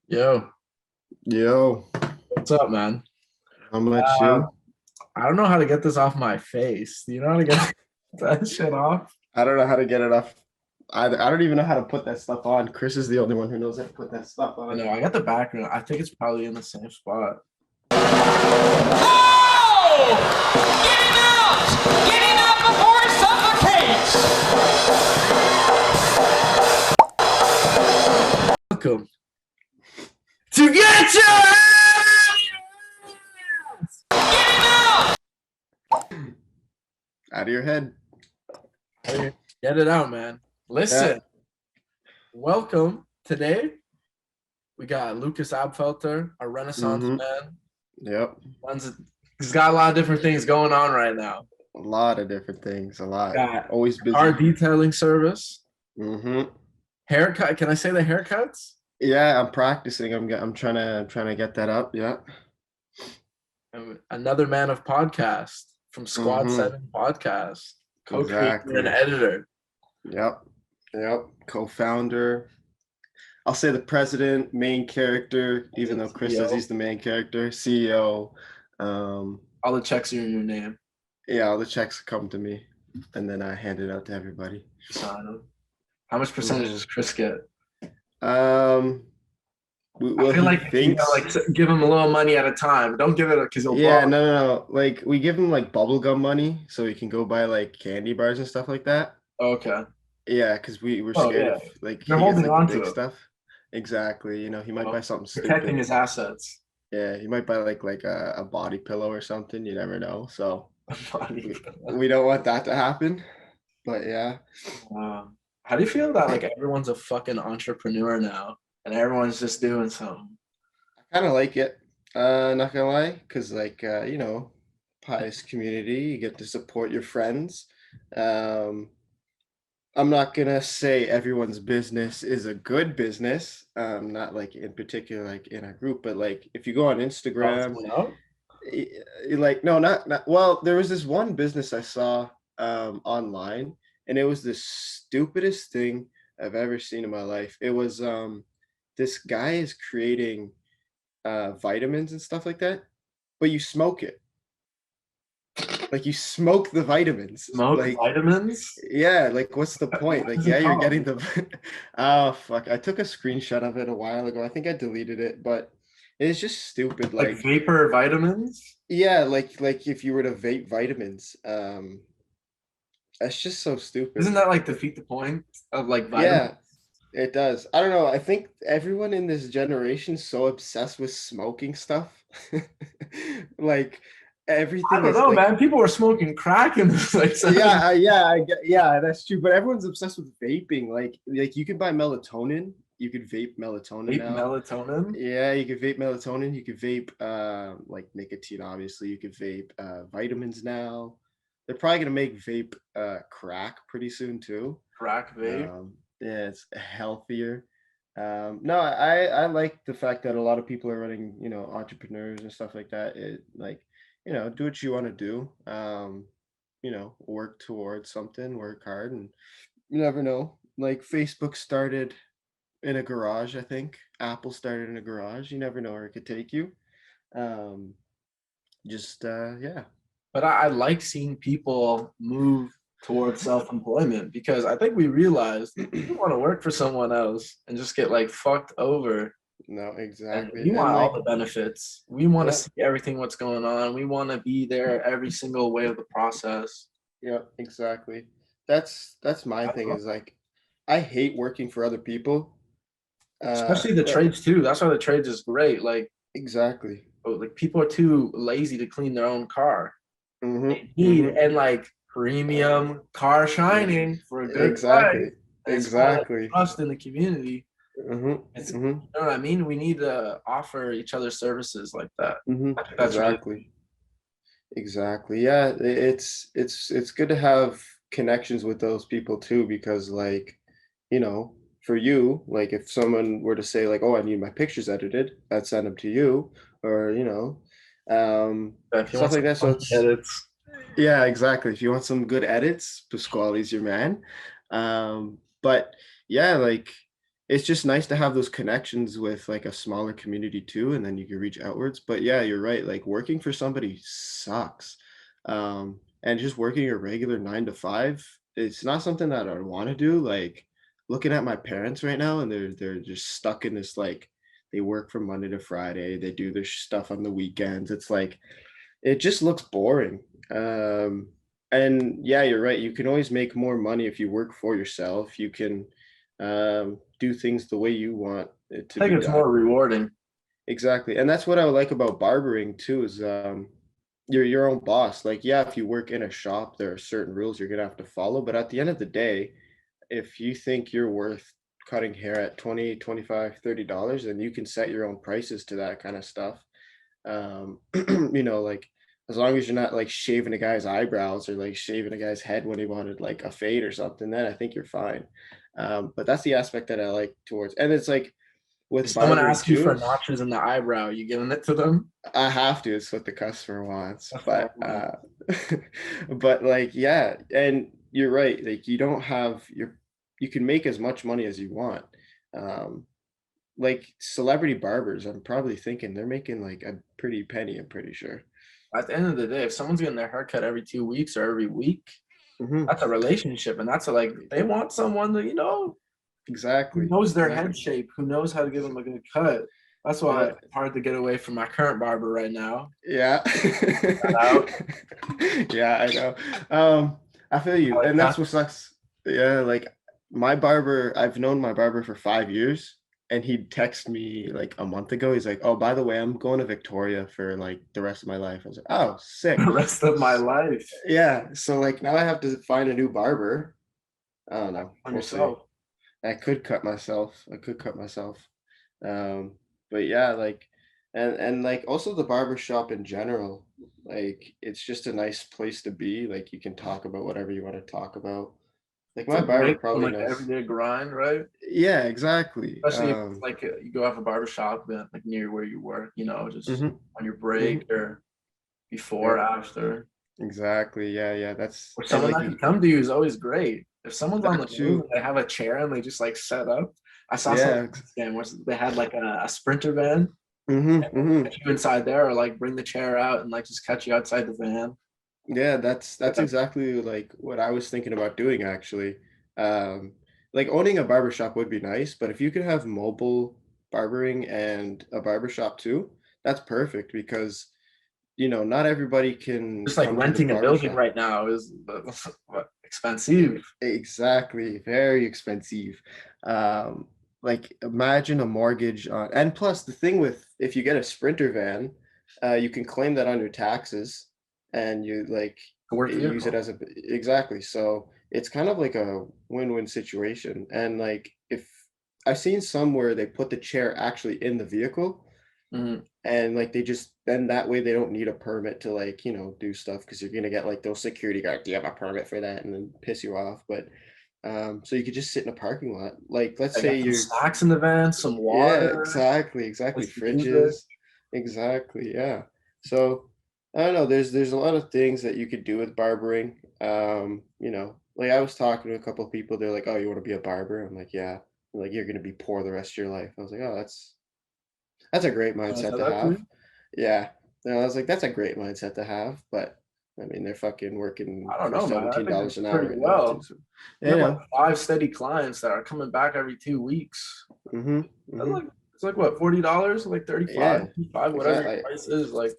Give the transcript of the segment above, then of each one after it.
Yo, Yo, what's up, man? how much Uh, you? I don't know how to get this off my face. Do you know how to get that shit off? I don't know how to get it off. I don't even know how to put that stuff on. Chris is the only one who knows how to put that stuff I on. know, I got the background. I think it's probably in the same spot. Oh! Get him out! Get him out before he suffocates! Welcome to Get Your Get him out! Out of your head. Get it out, man. Listen, welcome. Today, we got Lucas Abfalter, a Renaissance man. Yep. He's got a lot of different things going on right now. A lot of different things. A lot. Got Always busy. car detailing service. Mm-hmm. Haircut. Can I say the haircuts? Yeah, I'm practicing. I'm trying to get that up. Yeah. And another man of podcast from Squad 7 Podcast, co-creator and editor. Yep. Co-founder. I'll say the president, main character, even though Chris says he's the main character. CEO. All the checks are in your name. Yeah, all the checks come to me, and then I hand it out to everybody. Sign them. How much percentage does Chris get? I feel like you gotta, like, give him a little money at a time. Don't give it because he'll. Yeah, no. Like, we give him like bubblegum money so he can go buy like candy bars and stuff like that. Okay. Yeah, because we're scared of like you're holding on the big to stuff. Exactly. You know, he might buy something protecting stupid. his assets. Yeah, he might buy like a body pillow or something. You never know. So we don't want that to happen. But yeah. How do you feel that like everyone's a fucking entrepreneur now and everyone's just doing something? I kind of like it. Not gonna lie, because like you know, pious community, you get to support your friends. I'm not gonna say everyone's business is a good business. Not like in particular, like in a group, but like if you go on Instagram, like no, not well. There was this one business I saw online, and it was the stupidest thing I've ever seen in my life. It was this guy is creating vitamins and stuff like that, but you smoke it. Like, you smoke the vitamins. Vitamins? Yeah, like, what's the point? Like, yeah, you're getting the oh fuck. I took a screenshot of it a while ago. I think I deleted it, but it's just stupid. Like vapor vitamins? Yeah, like if you were to vape vitamins. That's just so stupid. Isn't that like defeat the point of like vitamins? Yeah, it does. I don't know. I think everyone in this generation is so obsessed with smoking stuff. Like, everything. I don't know, like, man. People were smoking crack in this. Like, yeah, that's true. But everyone's obsessed with vaping. Like you can buy melatonin. You could vape melatonin now. Melatonin? Yeah, you could vape melatonin. You could vape like nicotine. Obviously, you could vape vitamins now. They're probably gonna make vape crack pretty soon too. Crack vape. Yeah, it's healthier. No, I like the fact that a lot of people are running, you know, entrepreneurs and stuff like that. It like, you know, do what you want to do. You know, work towards something, work hard, and you never know. Like, Facebook started in a garage, I think. Apple started in a garage. You never know where it could take you. Yeah. But I like seeing people move towards self-employment because I think we realized we want to work for someone else and just get like fucked over. No, exactly. And we want all the benefits. We want to see everything what's going on. We want to be there every single way of the process. Yeah, exactly. That's my thing is like, I hate working for other people. Especially the trades too. That's why the trades is great. Like, exactly. Like, people are too lazy to clean their own car. They need and like premium car shining for a good price. Exactly. Trust in the community. You know what I mean? We need to offer each other services like that. That's exactly. Yeah, it's good to have connections with those people too, because like, you know, for you, like if someone were to say like, oh, I need my pictures edited, I'd send them to you, or you know, stuff like that. So it's edits. Yeah, exactly. If you want some good edits, Pasquale's your man. But yeah, like it's just nice to have those connections with like a smaller community too, and then you can reach outwards. But yeah, you're right. Like working for somebody sucks. And just working a regular 9 to 5, it's not something that I want to do. Like looking at my parents right now, and they're just stuck in this like they work from Monday to Friday, they do their stuff on the weekends. It's like it just looks boring. And yeah, you're right. You can always make more money if you work for yourself. You can do things the way you want it to I think be it's done. more rewarding. Exactly. And that's what I would like about barbering too, is you're your own boss. Like, yeah, if you work in a shop, there are certain rules you're gonna have to follow. But at the end of the day, if you think you're worth cutting hair at 20, 25, $30, then you can set your own prices to that kind of stuff. Like as long as you're not like shaving a guy's eyebrows or like shaving a guy's head when he wanted like a fade or something, then I think you're fine. But that's the aspect that I like towards, and it's like If with someone barbering asks you too, for notches in the eyebrow, you giving it to them? I have to. It's what the customer wants. That's what But I want. but like yeah, and you're right. Like you can make as much money as you want. Um, like celebrity barbers, I'm probably thinking they're making like a pretty penny, I'm pretty sure. At the end of the day, if someone's getting their haircut every 2 weeks or every week, Hmm. that's a relationship, and that's a, like they want someone that who Exactly. knows their head Exactly. shape, who knows how to give them a good cut. That's why Yeah. it's hard to get away from my current barber right now. Yeah. Out, Yeah, I know. I feel you. I And that's what cut. sucks. Yeah, like my barber, I've known my barber for 5 years, and he'd text me like a month ago. He's like, "Oh, by the way, I'm going to Victoria for like the rest of my life." I was like, "Oh, sick." The rest of my life Yeah. So like now I have to find a new barber. I don't know. on We'll see. yourself. I could cut myself. I could cut myself. Um, but yeah, like and like also the barber shop in general, like it's just a nice place to be. Like you can talk about whatever you want to talk about. Like It's a my barber break from probably like the knows. everyday grind, right? Yeah, exactly. Especially if like you go have a barber shop like near where you work, just Mhm, on your mhm. break or before, Yep, after. exactly. Yeah, yeah. That's Or and someone like that can come to you is always great. If someone's on that the move too. and they have a chair and they just like set up. I saw some Yeah. scam where they had like a sprinter van, Hmm, hmm. catch you inside there, or like bring the chair out and like just catch you outside the van. Yeah, that's Yeah. exactly like what I was thinking about doing actually. Um, like owning a barbershop would be nice, but if you could have mobile barbering and a barbershop too, that's perfect because not everybody can Just like come to the renting a building barbershop. right now is expensive. Exactly, very expensive. Um, like imagine a mortgage on, and plus the thing with if you get a Sprinter van, you can claim that on your taxes, and you like To work use it vehicle. as a exactly. So it's kind of like a win-win situation. And like if I've seen some where they put the chair actually in the vehicle, Mhm. and like they just then that way they don't need a permit to like do stuff because you're gonna get like those security guards, do you have a permit for that, and then piss you off. But so you could just sit in a parking lot, like let's I say got some you're snacks in the van, some yeah, water, exactly, place to music. fridges, exactly, yeah. So I don't know, there's a lot of things that you could do with barbering. Like I was talking to a couple of people, they're like, "Oh, you want to be a barber?" I'm like, "Yeah." They're like, "You're gonna be poor the rest of your life." I was like, "Oh, that's a great I mindset said to that to have." you. Yeah. No, I was like, that's a great mindset to have, but I mean, they're fucking working I don't for know, man. I think they $17 do an hour pretty right now too. well. So, You you have like know. 5 steady clients that are coming back every 2 weeks. Mm-hmm. That's Mm-hmm. like it's like what, $40, like 35, Yeah. 55, whatever your Exactly. price is, like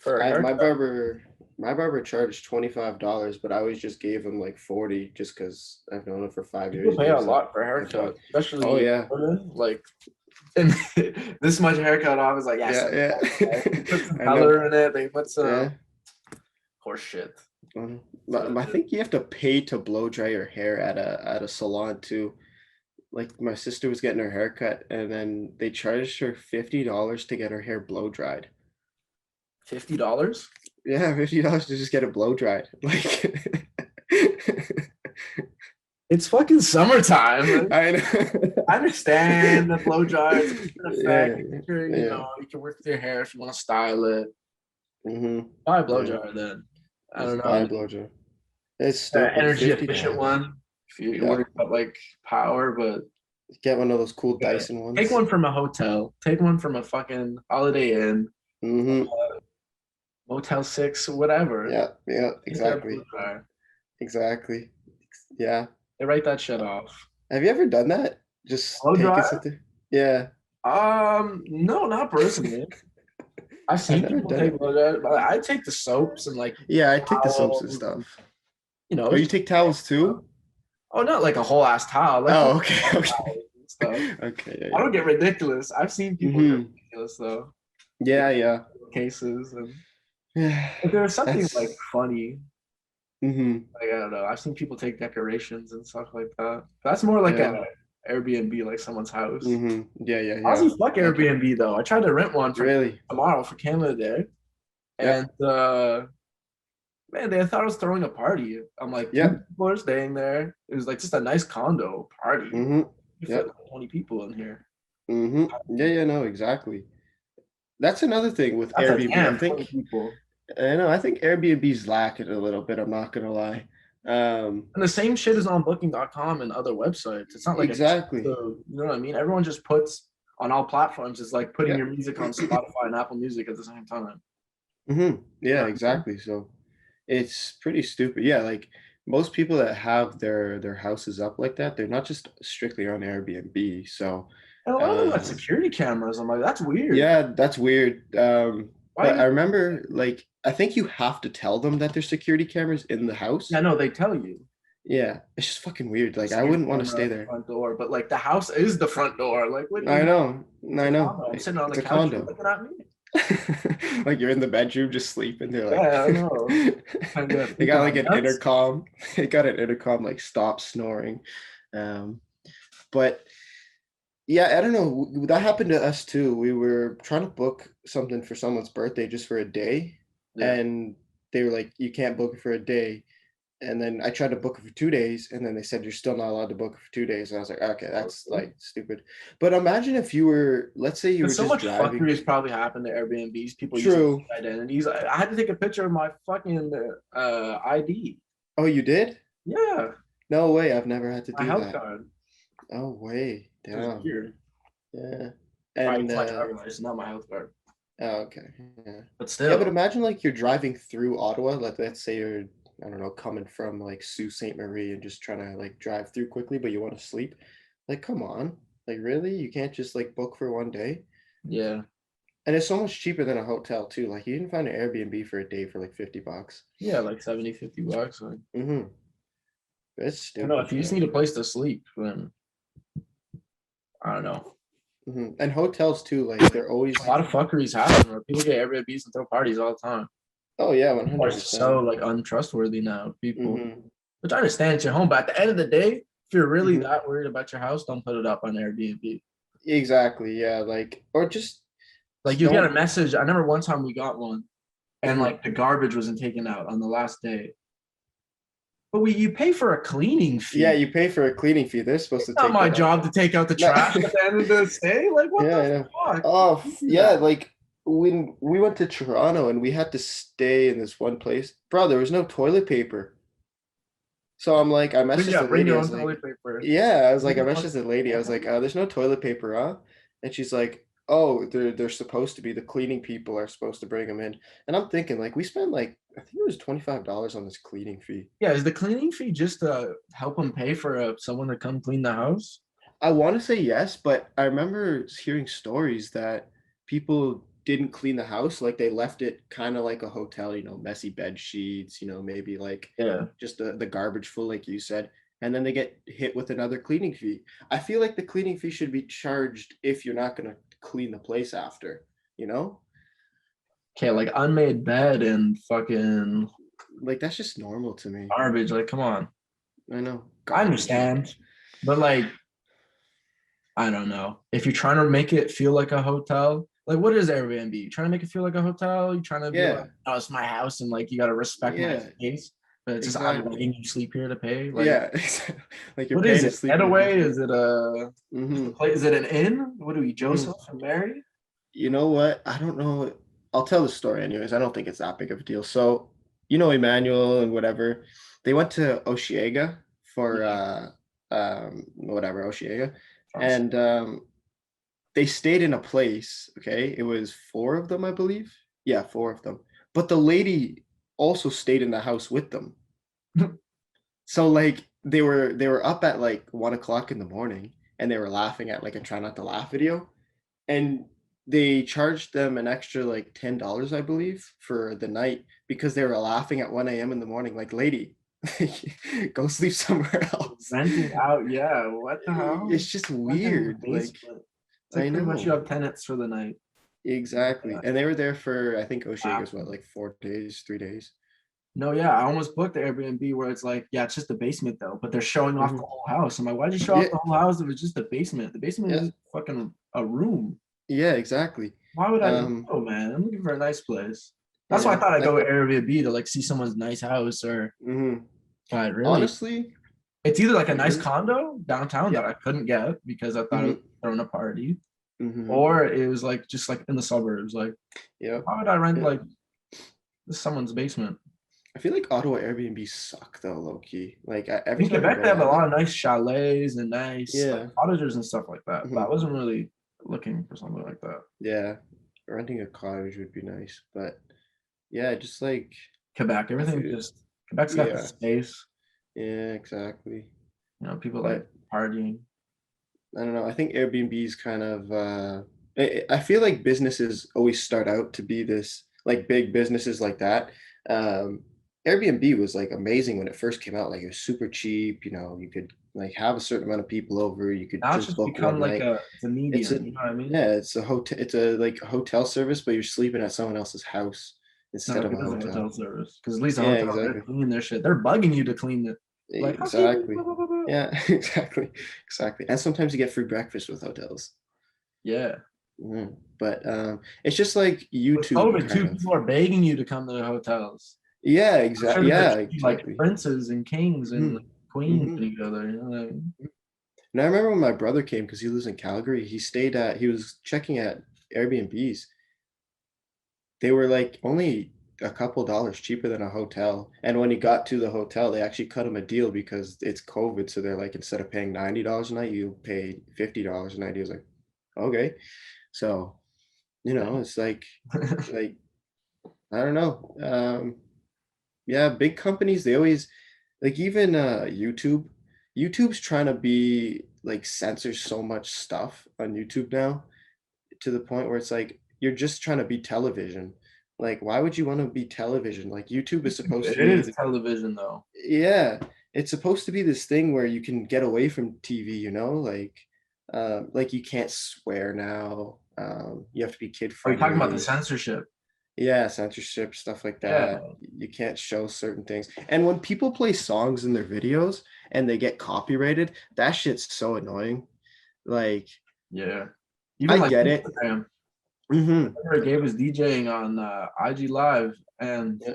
for a I my haircut. barber my barber charged $25, but I always just gave him like 40 just because I've known him for 5 years People and pay a he's lot for a a dog. haircut, Oh especially yeah. women. Like, and this much haircut off is like, yeah, Yeah, $75. They yeah. put some I know. color in it. They put some Yeah. horse shit. That's what But it I is. think you have to pay to blow dry your hair at a salon too. Like my sister was getting her hair cut and then they charged her $50 to get her hair blow dried. $50? Yeah, $50 to just get it blow dried. Like It's fucking summertime. I know. I understand the blow dryer. It's a good effect. Yeah, You yeah. you can work with your hair if you want to style it. Mm-hmm. Buy a blow Yeah. dryer then. I don't Just know, buy a man. blow dry. It's stupid. Energy efficient $50. one. If you Yeah. worry about like power, but Get one of those cool Yeah. Dyson ones. Take one from a hotel. Take one from a fucking Holiday Inn, Mm-hmm. Motel 6, whatever. Yeah, yeah, Take their blow exactly. dryer. Exactly. Yeah. They write that shit off. Have you ever done that? Just Blow taken dryer? something? Yeah. No, not personally. I've I've seen never people done take it. blow dryers, but I take the soaps and like Yeah, I take the soaps and towels, stuff. you know. Oh, you take towels too? Oh, not like a whole ass towel, like Oh, fucking okay, hand okay. towels and stuff. Okay, I yeah, don't get ridiculous. I've seen yeah. people get ridiculous though. Yeah, yeah. Cases and Yeah. if there's something like That's funny, like I don't know. I've seen people take decorations and stuff like that. That's more like yeah. a Airbnb, like someone's house. Yeah, yeah, yeah. Honestly, fuck Like Airbnb though. I tried to rent one for really. tomorrow for Canada Day, Yep. and man, they thought I was throwing a party. I'm like, two Yep. people are staying there. It was like just a nice condo party. Mm-hmm. You fit Yep. like 20 people in here. Yeah, yeah, no, exactly. That's another thing with That's a Airbnb. damn 20 people. I think Airbnb's lacking a little bit, I'm not gonna lie. And the same shit is on booking.com and other websites. It's not like a Exactly. so you know what I mean? Everyone just puts on all platforms. It's like putting Yeah. your music on Spotify and Apple Music at the same time. Yeah, Yeah. exactly. So it's pretty stupid. Yeah, like most people that have their houses up like that, they're not just strictly on Airbnb. So And a lot of them got um security cameras. I'm like, that's weird. yeah, that's weird. Why But you I remember like I think you have to tell them that there's security cameras in the house. Yeah, no, they tell you. Yeah, it's just fucking weird. Like I Security wouldn't want to camera stay at the there. front door, but like the house is the front door. Like, what do you I mean? know. It's I a know. condo. I'm sitting on It's the a couch. You're condo. looking at me. Like you're in the bedroom just sleeping. They're like Yeah, I know. Kind of they got peeking like my an nuts. intercom. They got an intercom like stop snoring. Um, but yeah, I don't know. That happened to us too. We were trying to book something for someone's birthday just for a day, Yeah. and they were like, "You can't book it for a day." And then I tried to book it for 2 days, and then they said you're still not allowed to book it for 2 days. And I was like, okay, that's like stupid. But imagine if you were, let's say you were Because so just much fuckery driving. has probably happened to Airbnbs. People using True. identities. I had to take a picture of my fucking ID. Oh, you did? Yeah, No way. I've never had to my do health that. card. Oh, way. It was Damn. weird. Yeah. Right, And it's my driver's license, not my health card. oh, okay. Yeah. But Yeah, but still, imagine like you're driving through Ottawa. Like let's say you're, I don't know, coming from like Sault Ste. Marie and just trying to like drive through quickly, but you want to sleep. Like, come on. Like really? You can't just like book for one day? yeah, And it's so much cheaper than a hotel too. Like you can find an Airbnb for a day for like $50. yeah, like 70, $50. Like, Mm-hmm. It's I don't know, stupid. if you just need a place to sleep, then I don't know. And hotels too, like they're always A lot of fuckeries happen where people get Airbnbs and throw parties all the time. oh yeah, People are 100%. so like untrustworthy now, people. Mm-hmm. Which I understand it's your home, but at the end of the day, if you're really Mm-hmm. that worried about your house, don't put it up on Airbnb. Exactly. Yeah. Like or just Like you get a don't. message. I remember one time we got one, and Mhm. like the garbage wasn't taken out on the last day. But you pay for a cleaning fee. Yeah, you pay for a cleaning fee. They're supposed to It's not take my that out. job to take out the No. trash at the end of the stay. Like what Yeah, I the know. fuck? Oh, You do yeah, that. like when we went to Toronto and we had to stay in this one place, bro, there was no toilet paper. So I'm like, I messaged the Bring lady. I your was own like, toilet paper. yeah, I was like, I messaged the lady. I was like, there's no toilet paper, huh? And she's like, oh, they're supposed to be. The cleaning people are supposed to bring them in. And I'm thinking, like, we spent like I think it was $25 on this cleaning fee. Yeah, is the cleaning fee just to help them pay for someone to come clean the house? I want to say yes, but I remember hearing stories that people didn't clean the house, like they left it kind of like a hotel, messy bed sheets, maybe like Yeah. just the garbage full, like you said, and then they get hit with another cleaning fee. I feel like the cleaning fee should be charged if you're not gonna clean the place after, you know? Okay, like unmade bed and fucking Like that's just normal to me. garbage. Like, come on. I know. I Garbage. understand, but like, I don't know. If you're trying to make it feel like a hotel, like what is Airbnb? You trying to make it feel like a hotel? You trying to be Yeah. like, oh, it's my house, and like you gotta respect my Yeah. space. But it's just I'm Exactly. letting you sleep here to pay. Like, Yeah. Like you're what paying is to it? sleep in a Getaway? hotel. Is it a is it an inn? What do we, Joseph and Mary? You know what? I don't know. I'll tell the story anyways. I don't think it's that big of a deal. So, Emmanuel and whatever, they went to Oshiega for whatever, Oshiega. and they stayed in a place. Okay, it was 4 of them, I believe. Yeah, 4 of them. But the lady also stayed in the house with them. So like they were up at like 1 o'clock in the morning, and they were laughing at like a try not to laugh video, and they charged them an extra like $10, I believe, for the night because they were laughing at 1 a.m. in the morning. Like, lady, go sleep somewhere else. Renting out, yeah. What the hell? It's just Renting in the weird. Like, basement. It's like I pretty much you know. have tenants for the night. Exactly. Yeah. And they were there for, I think O'Shea Wow. was what, like 4 days, 3 days. No, yeah, I almost booked the Airbnb where it's like, yeah, it's just the basement though, but they're showing off the Mhm. whole house. I'm like, why'd you show off Yeah, the whole house if it's just the basement? The basement is yeah, just fucking a room. yeah, exactly. Why would I? Um, Oh man, I'm looking for a nice place. That's why I yeah. thought I'd go Airbnb to like see someone's nice house or, Mhm. but really, Honestly, it's either like a nice really, condo downtown that yeah. I couldn't get because I thought it was Mhm. throwing a party, Mhm. or it was like just like in the suburbs. Like, Yep. why would I rent Yeah. like someone's basement? I feel like Ottawa Airbnb suck though, low key. Like every In time I Quebec, go they have a down lot there, of nice chalets and nice like yeah. cottages and stuff like that. But I Mhm. wasn't really looking for something like that. Yeah. Renting a cottage would be nice, but yeah, just like Quebec, I everything feel, just Quebec's got the yeah, space. yeah, exactly. People like But partying. I don't know. I think Airbnb is kind of I feel like businesses always start out to be this like big businesses like that. Um Airbnb was like amazing when it first came out. Like, it was super cheap, you could like have a certain amount of people over, you could Now it's just just book become one like night. it's a It's a medium. You know what I mean? Yeah, it's a hotel, it's a like a hotel service, but you're sleeping at someone else's house No, instead like of it a is a hotel. hotel service because at least a Yeah, hotel they're exactly. cleaning their shit. They're bugging you to clean it. Like housekeeping. Blah, Exactly. blah, blah, blah. Yeah, exactly. Exactly. And sometimes you get free breakfast with hotels. Yeah. But it's just like With YouTube COVID kind too, of. people are begging you to come to the hotels. Yeah, I'm sure exactly. that they're Yeah, treating you like exactly. princes and kings and like hmm queens hmm when you go there. You know what I mean? And I remember when my brother came because he lives in Calgary. He was checking at Airbnbs. They were like only a couple dollars cheaper than a hotel. And when he got to the hotel, they actually cut him a deal because it's COVID. So they're like, instead of paying $90 a night, you pay $50 a night. He was like, okay. So, it's like I don't know. Yeah, big companies, they always like, even YouTube's trying to be like censor so much stuff on YouTube now, to the point where it's like you're just trying to be television. Like, why would you want to be television? Like, YouTube is supposed It to be is television though. yeah, it's supposed to be this thing where you can get away from TV, like you can't swear now. You have to be kid Are you talking about the friendly. censorship? Yeah, censorship, stuff like Yeah. that. You can't show certain things. And when people play songs in their videos and they get copyrighted, that shit's so annoying. Like, Yeah. Even I like get it. Instagram. hmm Remember Gabe was DJing on IG Live and Yeah.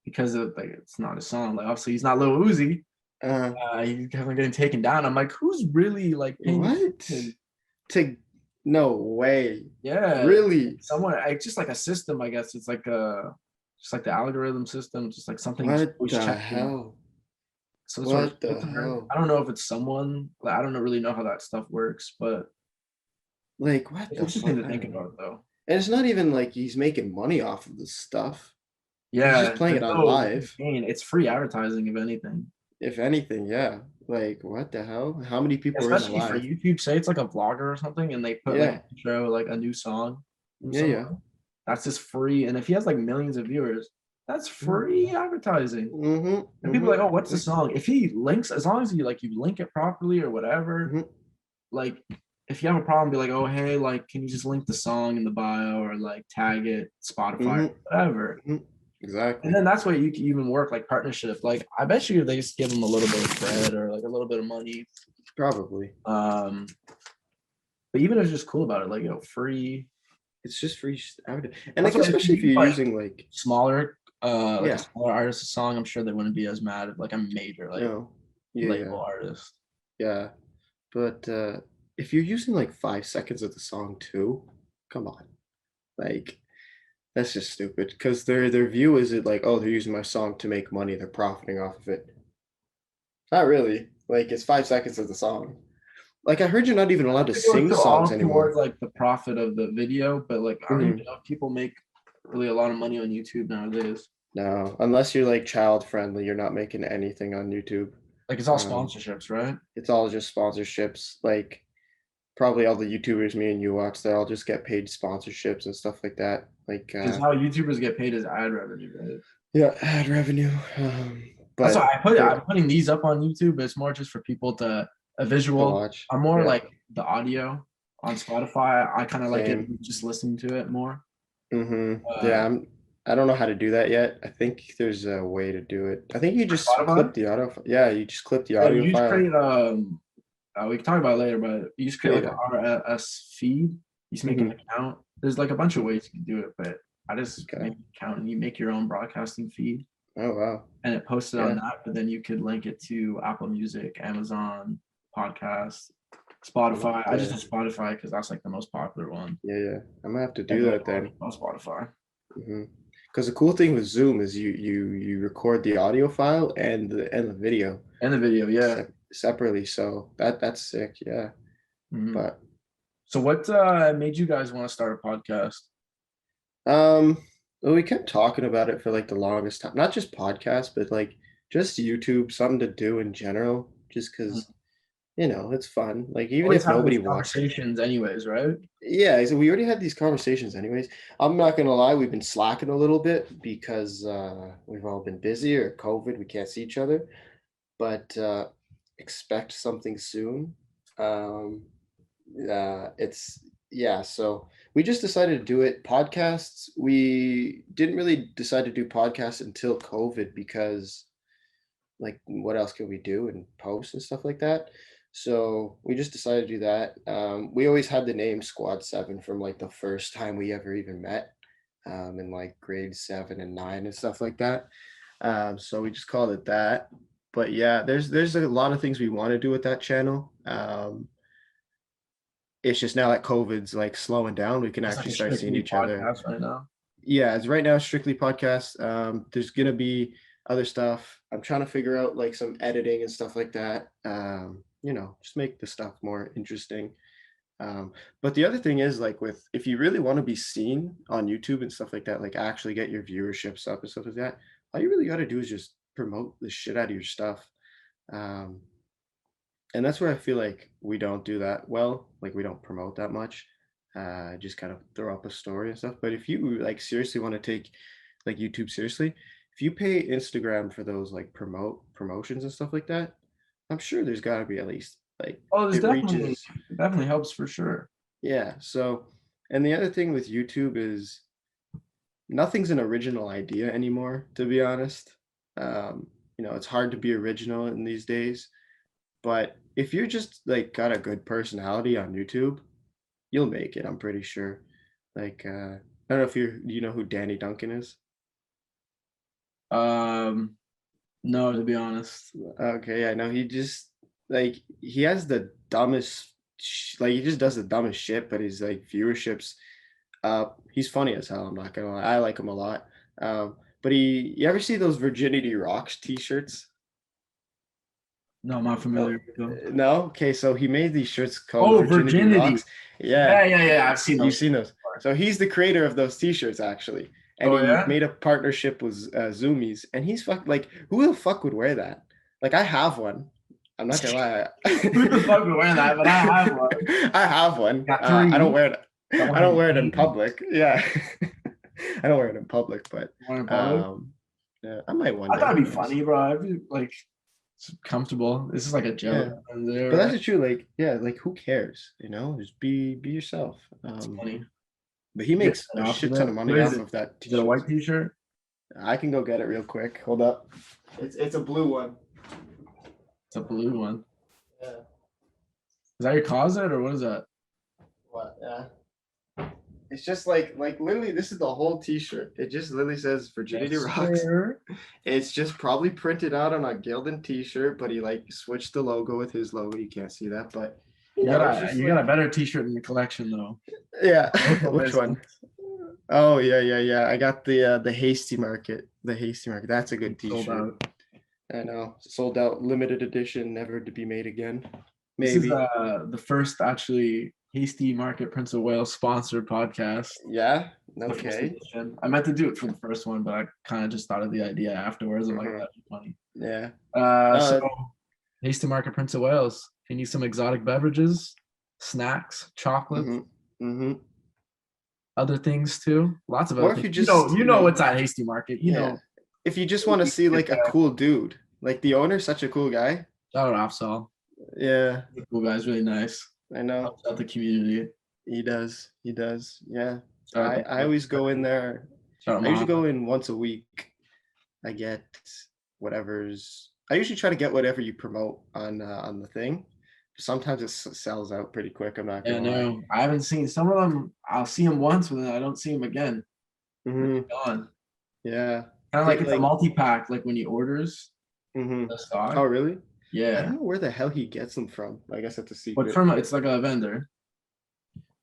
because of like it's not a song, like obviously he's not Lil Uzi. Uh, He's definitely getting taken down. I'm like, who's really like paying what? attention? To No way. Yeah, Really? somewhere just like a system, I guess. It's like just like the algorithm system, just like something's What always the checking. hell? Some sort of What the filter. hell? I don't know if it's someone, like I don't really know how that stuff works, but Like, what it's the interesting fuck? to I think don't know. about though. And it's not even like he's making money off of this stuff. He's just Yeah, playing there's it on no live. gain. It's free advertising, if anything. If anything, yeah. Like, what the hell? How many people are in the Especially for live? YouTube, say it's like a vlogger or something, and they put like Yeah. an intro, like a new song from Yeah, yeah. someone. That's just free. And if he has like millions of viewers, that's Mm-hmm. free advertising. And people are like, oh, what's the Mm-hmm. song? If he links, as long as you link it properly or whatever, Mm-hmm. like if you have a problem, be like, oh hey, like can you just link the song in the bio or like tag it Spotify, Mm-hmm. whatever. Mm-hmm. And Exactly. then that's why you can even work like partnership. Like I bet you they just give them a little bit of credit or like a little bit of money. Probably. But even if it's just cool about it, like free. It's just free advertising. And That's like, why if especially if you you're like using like, smaller, like a yeah, smaller artist's song, I'm sure they wouldn't be as mad at like a major like no. Yeah, yeah. label artist. Yeah. But if you're using like 5 seconds of the song too, come on. Like, that's just stupid. Because their view is it like, oh, they're using my song to make money, they're profiting off of it. Not really. Like, it's 5 seconds of the song. Like I heard you're not even allowed to It goes sing to all songs anymore. towards like the profit of the video, but like I don't even know if people make really a lot of money on YouTube nowadays. No, unless you're like child friendly, you're not making anything on YouTube. Like it's all Um, sponsorships, right? it's all just sponsorships. Like probably all the YouTubers me and you watch, they all just get paid sponsorships and stuff like that. Like Because how YouTubers get paid is ad revenue, right? yeah, ad revenue. That's But why I'm putting these up on YouTube. It's more just for people to a to visual. watch. I'm more Yeah, like the audio on Spotify. I kind of like it same. just listening to it more. Yeah, I don't know how to do that yet. I think there's a way to do it. I think you just Spotify. clip the audio. Yeah, you just clip the Yeah, audio you just file. create we can talk about it later, but you just create like an RSS feed. You just make an account. There's like a bunch of ways you can do it, but I just make an account and you make your own broadcasting feed. Oh wow. And it posted on that, but then you could link it to Apple Music, Amazon, Podcasts, Spotify. I just did Spotify because that's like the most popular one. Yeah. I'm gonna have to do that then. On Spotify. Because the cool thing with Zoom is you record the audio file and the video. And the video, yeah. Separately. So that's sick, yeah. But so what made you guys want to start a podcast? Well, we kept talking about it for like the longest time. Not just podcasts, but like just YouTube, something to do in general. Just because it's fun. Like even if nobody watches conversations, anyways, right? Yeah, so we already had these conversations, anyways. I'm not gonna lie, we've been slacking a little bit because we've all been busy or COVID. We can't see each other, but expect something soon. So we just decided to do it. Podcasts, we didn't really decide to do podcasts until COVID because like what else could we do and post and stuff like that. So we just decided to do that. We always had the name Squad 7 from like the first time we ever even met in like grade 7 and 9 and stuff like that. So we just called it that. But yeah, there's a lot of things we want to do with that channel. It's just now that COVID's like slowing down, we can actually start seeing each other. Right now. Yeah, it's right now strictly podcast. There's gonna be other stuff. I'm trying to figure out like some editing and stuff like that. Just make the stuff more interesting. But the other thing is like if you really want to be seen on YouTube and stuff like that, like actually get your viewerships up and stuff like that, all you really got to do is just promote the shit out of your stuff. And that's where I feel like we don't do that well. Like we don't promote that much. Just kind of throw up a story and stuff. But if you like seriously want to take like YouTube seriously, if you pay Instagram for those like promotions and stuff like that, I'm sure there's got to be at least like it definitely helps for sure. Yeah. So, and the other thing with YouTube is nothing's an original idea anymore, to be honest. It's hard to be original in these days. But if you're just like got a good personality on YouTube, you'll make it, I'm pretty sure. Like I don't know if you know who Danny Duncan is. No, to be honest. Okay, I know he just like he has the dumbest he just does the dumbest shit, but his like viewerships he's funny as hell, I'm not gonna lie. I like him a lot. But you ever see those Virginity Rocks t-shirts? No, I'm not familiar with them. No? Okay, so he made these shirts called Virginity Rocks. Yeah. I've seen those. You've seen those. So he's the creator of those t-shirts actually. And he made a partnership with Zoomies. And he's like, who the fuck would wear that? Like I have one. I'm not gonna lie. Who the fuck would wear that? But I have one. I have one. I don't wear it. I don't wear it in public. Yeah. I don't wear it in public, but yeah, I might one day. I thought it'd be funny, bro. I'd be like it's comfortable. This is like a joke. Yeah. But that's true. Like, yeah, like who cares? Just be yourself. It's funny. But he makes a shit ton of money off of that t-shirt. Is it a white t-shirt? I can go get it real quick. Hold up. It's a blue one. It's a blue one. Yeah. Is that your closet or what is that? What? Yeah. It's just like literally this is the whole t-shirt. It just literally says Virginity Rocks. Sure. It's just probably printed out on a Gildan t-shirt, but he like switched the logo with his logo. You can't see that, but you got a better t-shirt in the collection though. Yeah. Which one? Oh yeah. I got the Hasty Market. The Hasty Market. That's a good t-shirt. I know. Sold out, limited edition, never to be made again. This is Maybe. the first actually Hasty Market Prince of Wales sponsored podcast. Yeah. The first Okay. edition. I meant to do it for the first one, but I kind of just thought of the idea afterwards. I'm like, Mhm. that'd be funny. Yeah. So Hasty Market Prince of Wales. If you need some exotic beverages, snacks, chocolates, other things too. Lots of Or other if you things. just, You know what's at Hasty Market. You yeah. know. If you just want to see like a cool dude, like the owner's such a cool guy. Shout out Afsal. Yeah. Cool guy's really nice. I know. Helps out the community. He does. Yeah. Shout out I always go in there. Shout out I usually Mohammed. go in once a week. I get whatever's. I usually try to get whatever you promote on the thing. Sometimes it sells out pretty quick. I'm not Yeah, gonna lie. no, I haven't seen some of them. I'll see them once, but then I don't see them again. Mhm. Gone. Yeah. Kind of like it's a like- multi-pack, like when he orders Mhm. the stock. Oh, really? I Yeah. don't know where the hell he gets them from. I guess that's a secret. What's from? It's like a vendor.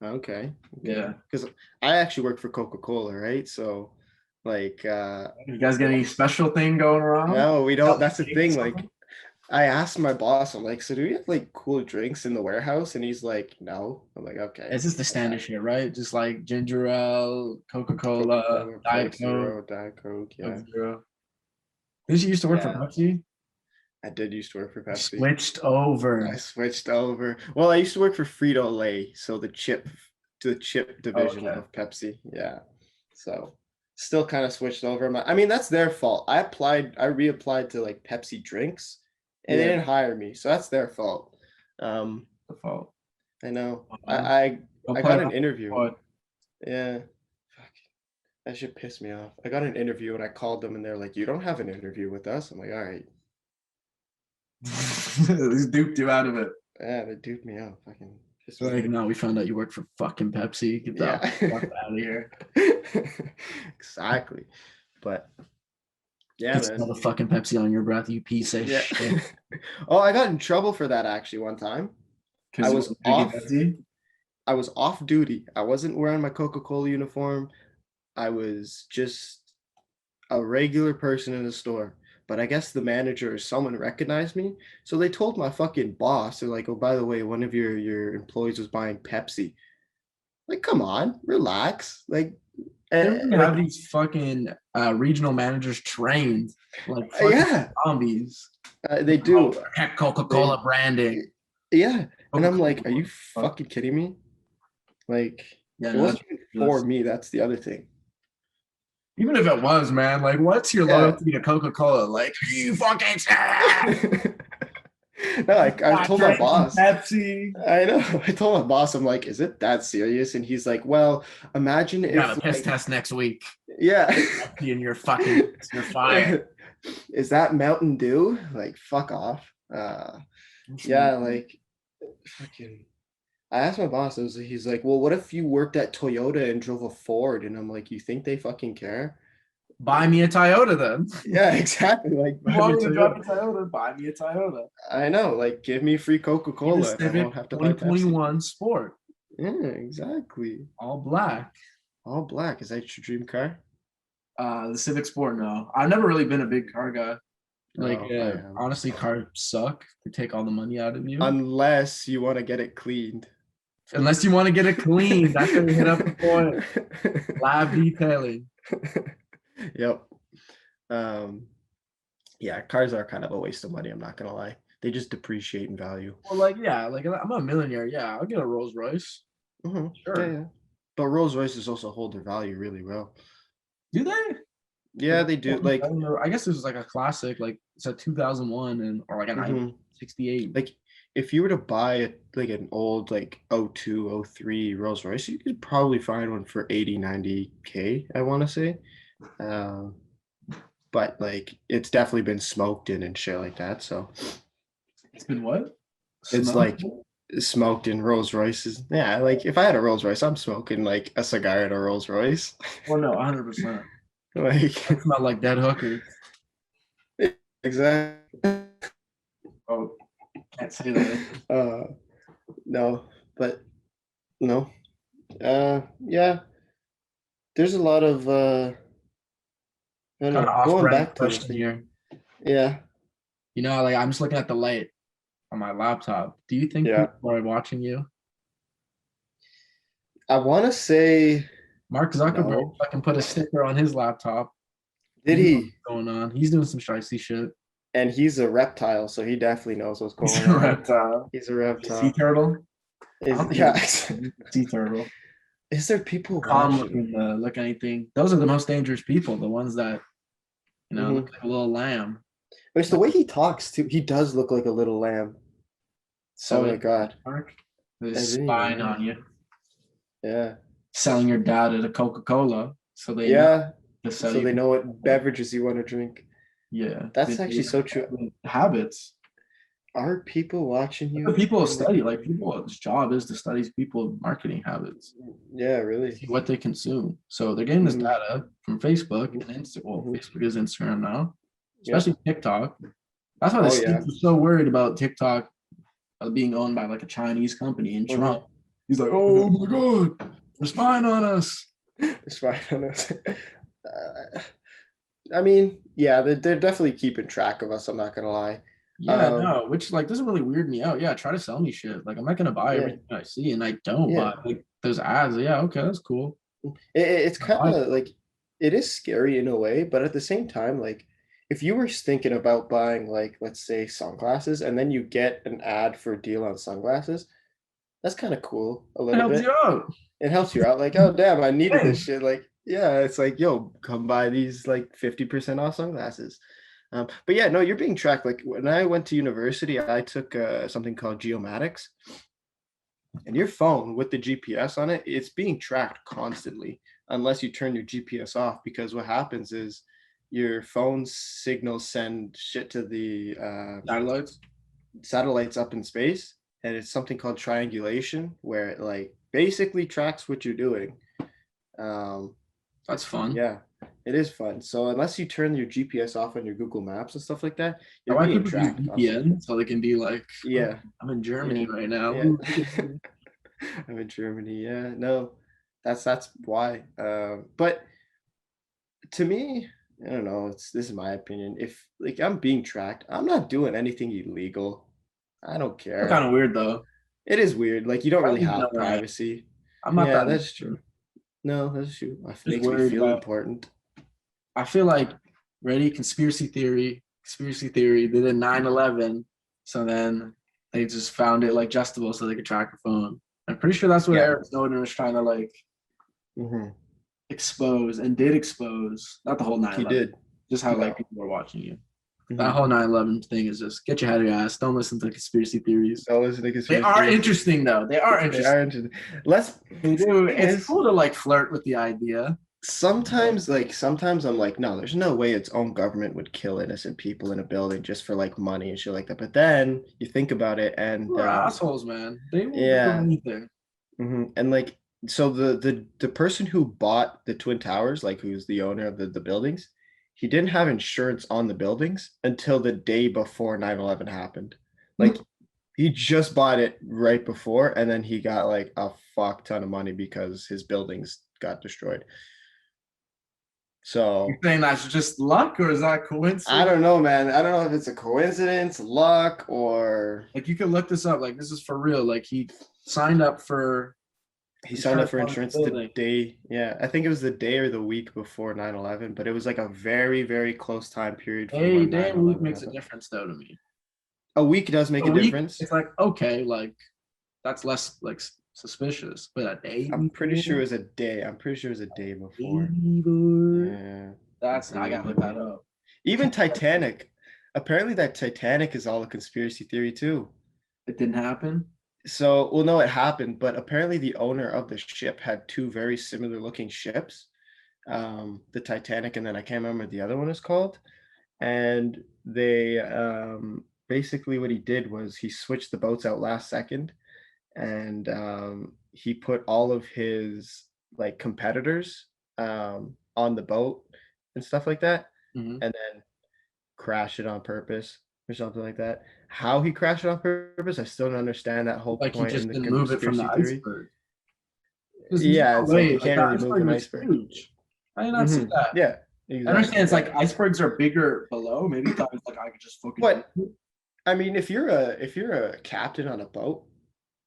Okay. Yeah. Because I actually work for Coca-Cola, right? So, like, You guys get any special thing going around? no, we don't. That's the Something? thing. Like, I asked my boss, I'm like, so do we have like cool drinks in the warehouse? And he's like, no. I'm like, okay. It's just the standard shit, right? Just like ginger ale, Coca-Cola, Coca-Cola, Diet Coke Zero, Coke, Diet Coke, yeah. Coke Zero. Didn't you used to work for Yeah. Pepsi? I did used to work for Pepsi. Switched over. I switched over. Well, I used to work for Frito-Lay, so the chip division Okay. of Pepsi. Yeah. So still kind of switched over. I mean, that's their fault. I reapplied to like Pepsi drinks and they Yeah. didn't hire me. So that's their fault. The fault. I know. Uh-huh. I Don't got play an that interview. part. Yeah. Fuck. That shit pissed me off. I got an interview and I called them and they're like, you don't have an interview with us. I'm like, all right. They duped you out of it. Yeah, they duped me out. Fucking pissed me Like, off. no, we found out you work for fucking Pepsi. Get the fuck out of here. Exactly. But yeah, Get man. smell the fucking Pepsi on your breath, you piece of Yeah. shit. Oh, I got in trouble for that actually one time. 'Cause I you was were drinking off. Pepsi? I was off duty. I wasn't wearing my Coca-Cola uniform. I was just a regular person in the store. But I guess the manager or someone recognized me. So they told my fucking boss, they're like, oh, by the way, one of your employees was buying Pepsi. Like, come on, relax. Like, They and, really have these fucking regional managers trained like fucking yeah, zombies. they do. Protect Coca-Cola branding. Yeah. And I'm like, are Coca-Cola. you fucking kidding me? Like, Yeah, it no, wasn't that's even for ridiculous. me. That's the other thing. Even if it was, man, like, what's your Yeah. loyalty to Coca-Cola? Like, you fucking sad. No, I told my boss. Pepsi. I know. I told my boss, I'm like, is it that serious? And he's like, well, imagine You got if a piss like, test next week. yeah. Pepsi and you're fucking, you're fired. Is that Mountain Dew? Like, fuck off. Yeah, like fucking I asked my boss, he's like, well, what if you worked at Toyota and drove a Ford? And I'm like, you think they fucking care? Buy me a Toyota then. Yeah, exactly. Like, You buy want me me a to drive a Toyota. Toyota? Buy me a Toyota. I know, like, give me free Coca-Cola and I won't have to buy Pepsi. 2021 Sport. Yeah, exactly. All black. All black. Is that your dream car? The Civic Sport, no. I've never really been a big car guy. Like, Oh, I am. honestly, cars suck. They take all the money out of you. Unless you want to get it cleaned. Unless you want to get it clean. That's where you hit up the point. Lab detailing. Yep. Yeah, cars are kind of a waste of money, I'm not gonna lie. They just depreciate in value. Well, like, yeah, like I'm a millionaire. Yeah, I'll get a Rolls Royce. Mhm. Sure. Yeah. But Rolls Royces also hold their value really well. Do they? Yeah, they do. Like, I guess this is like a classic, like it's a 2001 and or like a Mhm. 1968. like if you were to buy like an old like 02, 03 Rolls Royce, you could probably find one for 80, 90K, I want to say. But like it's definitely been smoked in and shit like that. So It's been what? it's Smoked? like smoked in Rolls Royces. Yeah, like if I had a Rolls Royce, I'm smoking like a cigar at a Rolls Royce. Well, no, 100%. Like It smelled like dead hookers. exactly. Oh, can't say that. No, but no. Yeah. There's a lot of I don't Kind of know, going off-brand back to the question thing. here. Yeah. You know, like I'm just looking at the light. on my laptop. Do you think Yeah. people are watching you? I want to say, Mark Zuckerberg no. fucking put a sticker on his laptop. Did He knows he? what's going on? He's doing some shicey shit. And he's a reptile, so he definitely knows what's going He's a on. reptile. He's a Sea reptile. turtle. Yeah. Sea turtle. Is there people Calm watching? looking, look anything. Those are the most dangerous people. The ones that Mhm. look like a little lamb. It's the way he talks too. He does look like a little lamb. So oh my god. Mark, I they're didn't even spying know. on you, Yeah. selling your dad at a Coca-Cola, so they know Yeah. to sell So you. they know what beverages you want to drink. Yeah, That's they actually know so true. habits. Are people watching The you? people in the study, like community? people's job is to study people's marketing habits, Yeah, really. see what they consume. So they're getting this Mhm. data from Facebook and Instagram. Well, Mhm. Facebook is Instagram now, Yeah. especially TikTok. That's why the Oh Steve yeah. was so worried about TikTok being owned by like a Chinese company in Mhm. Trump. He's like, oh my God, they're spying on us. It's fine on us. I mean, yeah, they're definitely keeping track of us. I'm not gonna lie. Yeah, no, which like doesn't really weird me out. Yeah, try to sell me shit. Like I'm not gonna buy Yeah. everything I see, and I don't. Yeah. But like those ads, yeah, okay, that's cool. It's I kind buy of like it is scary in a way, but at the same time, like if you were thinking about buying like let's say sunglasses and then you get an ad for a deal on sunglasses, that's kind of cool a it little helps you bit. out. It helps you out. Like, oh damn, I needed this Hey, shit. Like, yeah, it's like, yo, come buy these like 50% off sunglasses. But yeah, no, you're being tracked. Like when I went to university, I took something called geomatics, and your phone with the GPS on it, it's being tracked constantly unless you turn your GPS off. Because what happens is your phone signals send shit to the satellites. satellites up in space, and it's something called triangulation, where it like basically tracks what you're doing. Um, That's fun. yeah, it is fun. So unless you turn your GPS off on your Google Maps and stuff like that, you're Why being people use tracked constantly. VPN so they can be like, Yeah, I'm in yeah, Germany right now. yeah. Ooh, look at me. I'm in Germany. Yeah, no, that's why. But to me, I don't know. This is my opinion. If like I'm being tracked, I'm not doing anything illegal. I don't That's kind care. of weird though. It is weird. Like you don't I really need to know have where I am. privacy. I'm not Yeah, that that's true. insecure. No, that's true. It Just makes me worried feel about. important. I feel like ready conspiracy theory. Conspiracy theory. They did 9/11, so then they just found it like justable so they could track your phone. I'm pretty sure that's what Yeah. Eric Snowden was trying to like Mhm. expose and did expose. Not the whole He 9/11, did. just how No. like people were watching you. That Mhm. whole 9/11 thing is just get your head out of your ass. Don't listen to conspiracy theories. Don't listen to They conspiracy are theories. interesting though. They are They interesting. are interesting. Let's. They do. Thing It's is, cool to like flirt with the idea. sometimes I'm like, no, there's no way its own government would kill innocent people in a building just for like money and shit like that. But then you think about it, and People are assholes, man. They will do yeah, anything. and like so the person who bought the Twin Towers, like who's the owner of the buildings, he didn't have insurance on the buildings until the day before 9/11 happened. Like he just bought it right before, and then he got like a fuck ton of money because his buildings got destroyed. So You're saying that's just luck, or is that coincidence? I don't know, man. I don't know if it's a coincidence, luck, or Like you could look this up. Like this is for real. Like he signed up for. he signed up for on the insurance the building. day. Yeah, I think it was the day or the week before 9/11, but it was like a very, very close time period from Hey, when damn, 9/11 week makes a happened. difference though to me. A week does make A a week, difference. it's like okay, like that's less like suspicious, but a day. I'm pretty sure it was a day. I'm pretty sure it was a day before. Yeah. That's I gotta look that up. Even Titanic. Apparently that Titanic is all a conspiracy theory too. It didn't happen. So, well, no, it happened, but apparently the owner of the ship had two very similar looking ships, the Titanic, and then I can't remember what the other one is called. And they basically what he did was he switched the boats out last second, and he put all of his like competitors on the boat and stuff like that, Mhm. and then crash it on purpose or something like that. How he crashed it on purpose, I still don't understand that whole Like he point in just the didn't move it from the conspiracy theory. iceberg. There's Yeah, no it's like way. you Like can't that really move iceberg an was iceberg. huge. I did not see that. Yeah, I exactly. understand it's yeah. like icebergs are bigger below. Maybe he thought it's like I could just fucking. But I mean, if you're a captain on a boat,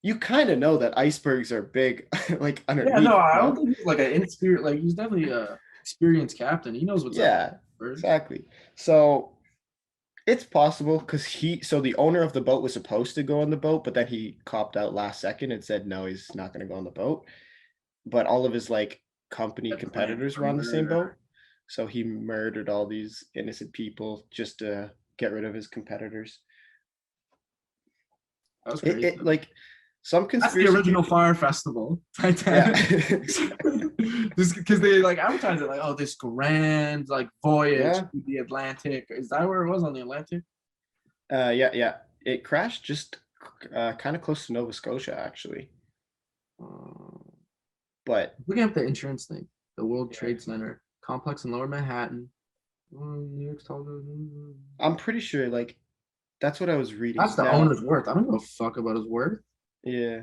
you kind of know that icebergs are big, like Yeah, underneath. no, I don't think he's like an inexperienced. Like he's definitely a experienced captain. He knows what's up. Yeah, exactly. So it's possible because so the owner of the boat was supposed to go on the boat, but then he copped out last second and said no, he's not going to go on the boat. But all of his like company Like, plan competitors for were on the same boat, murder. so he murdered all these innocent people just to get rid of his competitors. That was crazy. Like some That's the conspiracy original people, Fire Festival. yeah. Just because they like advertise it like, oh, this grand like voyage Yeah. to the Atlantic. Is that where it was, on the Atlantic? Yeah. It crashed just kind of close to Nova Scotia, actually. But Looking up the insurance thing, the World Yeah. Trade Center complex in Lower Manhattan. New York's taller. I'm pretty sure, like, that's what I was reading. That's the Now, owner's worth. I don't give a fuck about his worth. yeah,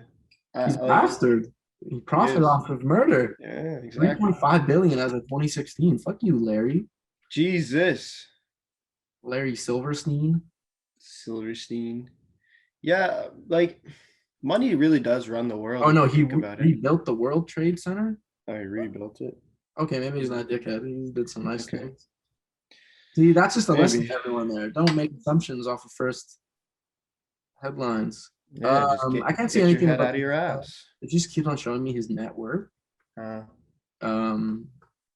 He's a like, bastard. He he profited is. off of murder. Yeah, exactly. 3.5 billion as of 2016. Fuck you, Larry. Jesus. Larry Silverstein. Silverstein. Yeah, like, money really does run the world. Oh if no, you he think about it. rebuilt the World Trade Center. Oh, he rebuilt it. Okay, maybe he's not a dickhead. He did some nice Okay. things. See, that's just a lesson Maybe. to everyone there. Don't make assumptions off of first headlines. Yeah, just I can't see get your anything head about out of your ass. it. Just keeps on showing me his net worth. Uh,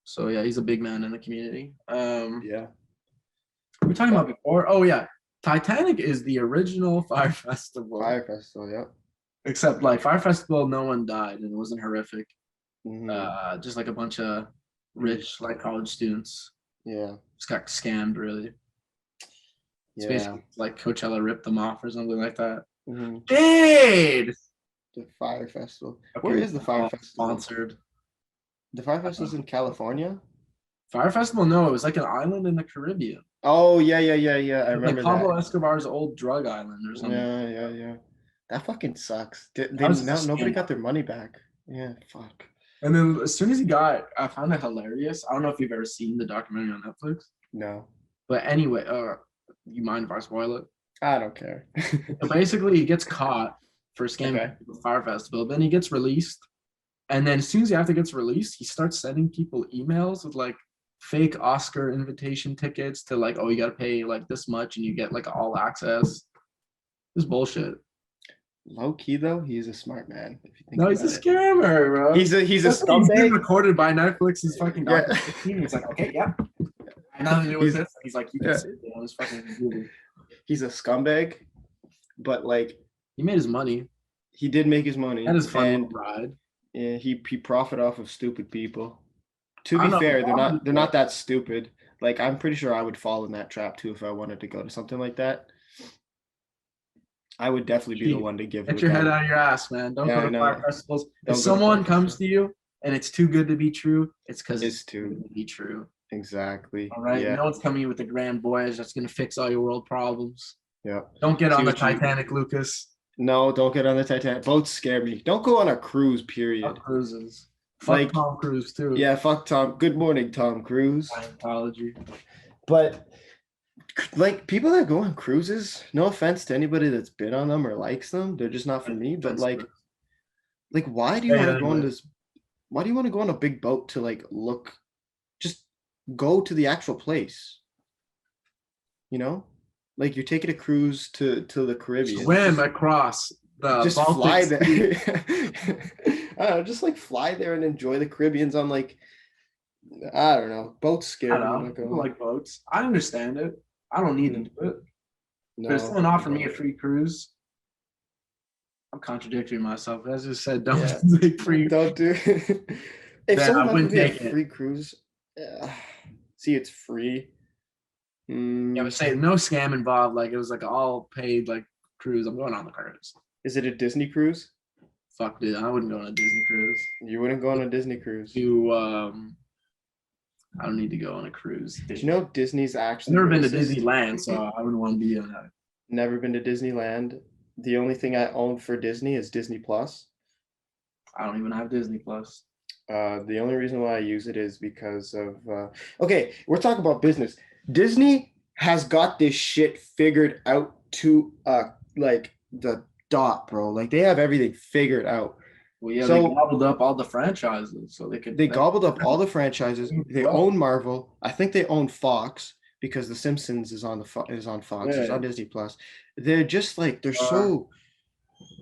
So yeah, he's a big man in the community. yeah. We were talking about before. Oh yeah, Titanic is the original Fire Festival. Fire Festival, yeah. Except like Fire Festival, no one died and it wasn't horrific. Mhm. Just like a bunch of rich like college students Yeah. just got scammed. Really, it's Yeah. basically like Coachella ripped them off or something like that. Mhm. Dude, The Fire Festival. okay, Where is the Fire Festival? sponsored? The Fire Festival's in California? Fire Festival? No, it was like an island in the Caribbean. Oh, yeah. I It was remember like Pablo that. Escobar's old drug island or something. Yeah. That fucking sucks. That was just a Nobody scam. got their money back. Yeah, fuck. And then as soon as he got, I found it hilarious. I don't know if you've ever seen the documentary on Netflix, No, but anyway, you mind if I spoil it? I don't care. So basically, he gets caught for scamming Okay. the Fire Festival. Then he gets released, and then as soon as he after gets released, he starts sending people emails with like fake Oscar invitation tickets to like, oh, you got to pay like this much, and you get like all access. This bullshit. Low key though, he's a smart man. If you think No, he's a about it. scammer, bro. He's a He's scumbag. being recorded by Netflix's fucking Yeah. documentary team. He's like, okay, yeah. And nothing to do with He's- this. He's like, you can yeah. sit there on his fucking computer. He's a scumbag, but like He made his money. he did make his money. That is fun and little ride. yeah, he profit off of stupid people. To I be know, fair, they're probably, not that stupid. Like I'm pretty sure I would fall in that trap too if I wanted to go to something like that. I would definitely be the one to give. Get your head out of your ass, man. Don't Yeah, I go to know. fire festivals. Don't If go to someone fire comes festivals. to you and it's too good to be true, it's because It's it's too good to be true. Exactly. All right. Yeah. No one's coming with a grand voyage that's gonna fix all your world problems. Yeah. Don't get See on the what you- Titanic, Lucas. No, don't get on the Titanic. Boats scare me. Don't go on a cruise, period. Fuck cruises. Fuck Like- Tom Cruise too. Yeah, fuck Tom. Good morning, Tom Cruise. Scientology. But like people that go on cruises, no offense to anybody that's been on them or likes them, they're just not for me. But like why do you Hey, want to go on anyway. this? Why do you want to go on a big boat to like look? Just go to the actual place. You know, like you're taking a cruise to the Caribbean. Swim across the Just Baltic fly Sea. there. I don't know, just like fly there and enjoy the Caribbean's on like I don't know. Boats I scare me. don't I'm know. not gonna People lie. like boats. I understand it. I don't need to do it. No, But if someone offered me a no. free cruise, I'm contradicting myself. As I just said, don't Yeah. take free. Don't do. If Then someone I offered wouldn't me a take it. free cruise, see, it's free. Yeah, but say no scam involved. Like it was like all paid like cruise. I'm going on the cruise. Is it a Disney cruise? Fuck, dude, I wouldn't go on a Disney cruise. You wouldn't go on a Disney cruise. I don't need to go on a cruise. Did you know Disney's I've actually never been to racist? Disneyland, so I wouldn't want to be on that. Never been to Disneyland. The only thing I own for Disney is Disney Plus. I don't even have Disney Plus. The only reason why I use it is because of okay, we're talking about business. Disney has got this shit figured out to like the dot, bro. Like they have everything figured out. Well, yeah, they So gobbled up all the franchises, so they could. they gobbled up all the franchises. They Well, own Marvel. I think they own Fox because The Simpsons is on is on Fox. It's yeah. on Disney Plus. They're just like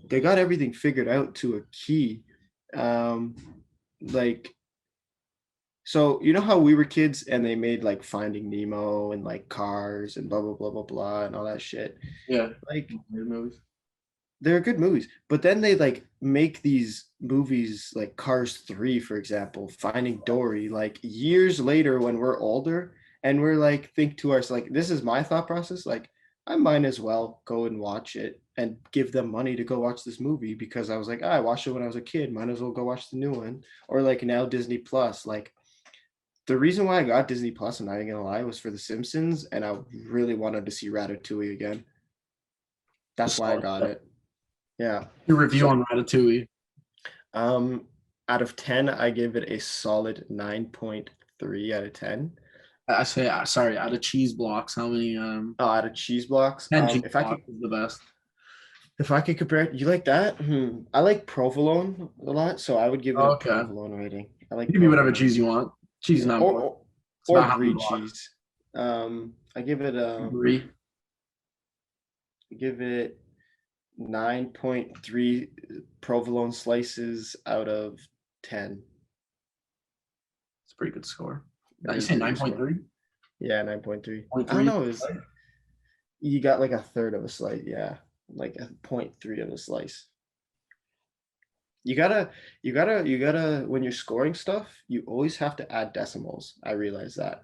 they got everything figured out to a key. Like so you know how we were kids and they made like Finding Nemo and like Cars and blah blah blah blah blah and all that shit. Yeah, Like movies. they're good movies, but then they like make these movies like Cars 3, for example, Finding Dory, like years later when we're older and we're like think to ourselves, like this is my thought process, like I might as well go and watch it and give them money to go watch this movie because I was like, I watched it when I was a kid, might as well go watch the new one. Or like now Disney Plus, like the reason why I got Disney Plus, I'm not even gonna lie, was for The Simpsons, and I really wanted to see Ratatouille again. That's why I got it. Yeah. Your review So- on Ratatouille. Out of 10, I give it a solid 9.3 out of 10. I say, sorry, out of cheese blocks, how many? Out of cheese blocks. 10 cheese If I blocks could is the best. if I could compare it, you like that? I like provolone a lot, so I would give it a Okay. provolone rating. I like You can be whatever provolone. cheese you want. Cheese is not important. or, It's or about how many brie blocks. cheese. I give it Brie. 9.3 provolone slices out of 10. It's a pretty good score. That You is say a pretty good score. 9.3? Yeah, 9.3. 0.3? I don't know. You got like a third of a slice. Yeah, like a 0.3 of a slice. You gotta, when you're scoring stuff, you always have to add decimals. I realize that.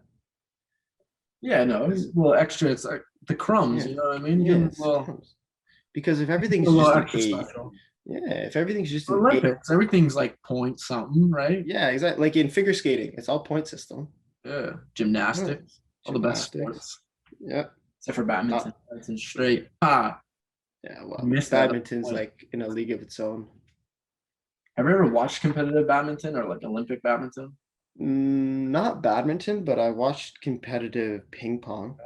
Yeah, no, it's a little extra. It's like the crumbs, Yeah. you know what I mean? Yes. Well, Because if everything's a little just an extra 8, special. yeah, if everything's just an 8, Olympics, everything's like point something, right? yeah, exactly. Like in figure skating, it's all point system. Yeah. Gymnastics, all the best sports. Yep. Except for badminton. That's in straight. Ah, Yeah, well, missed that badminton's point. like in a league of its own. Have you ever watched competitive badminton or like Olympic badminton? Not badminton, but I watched competitive ping pong.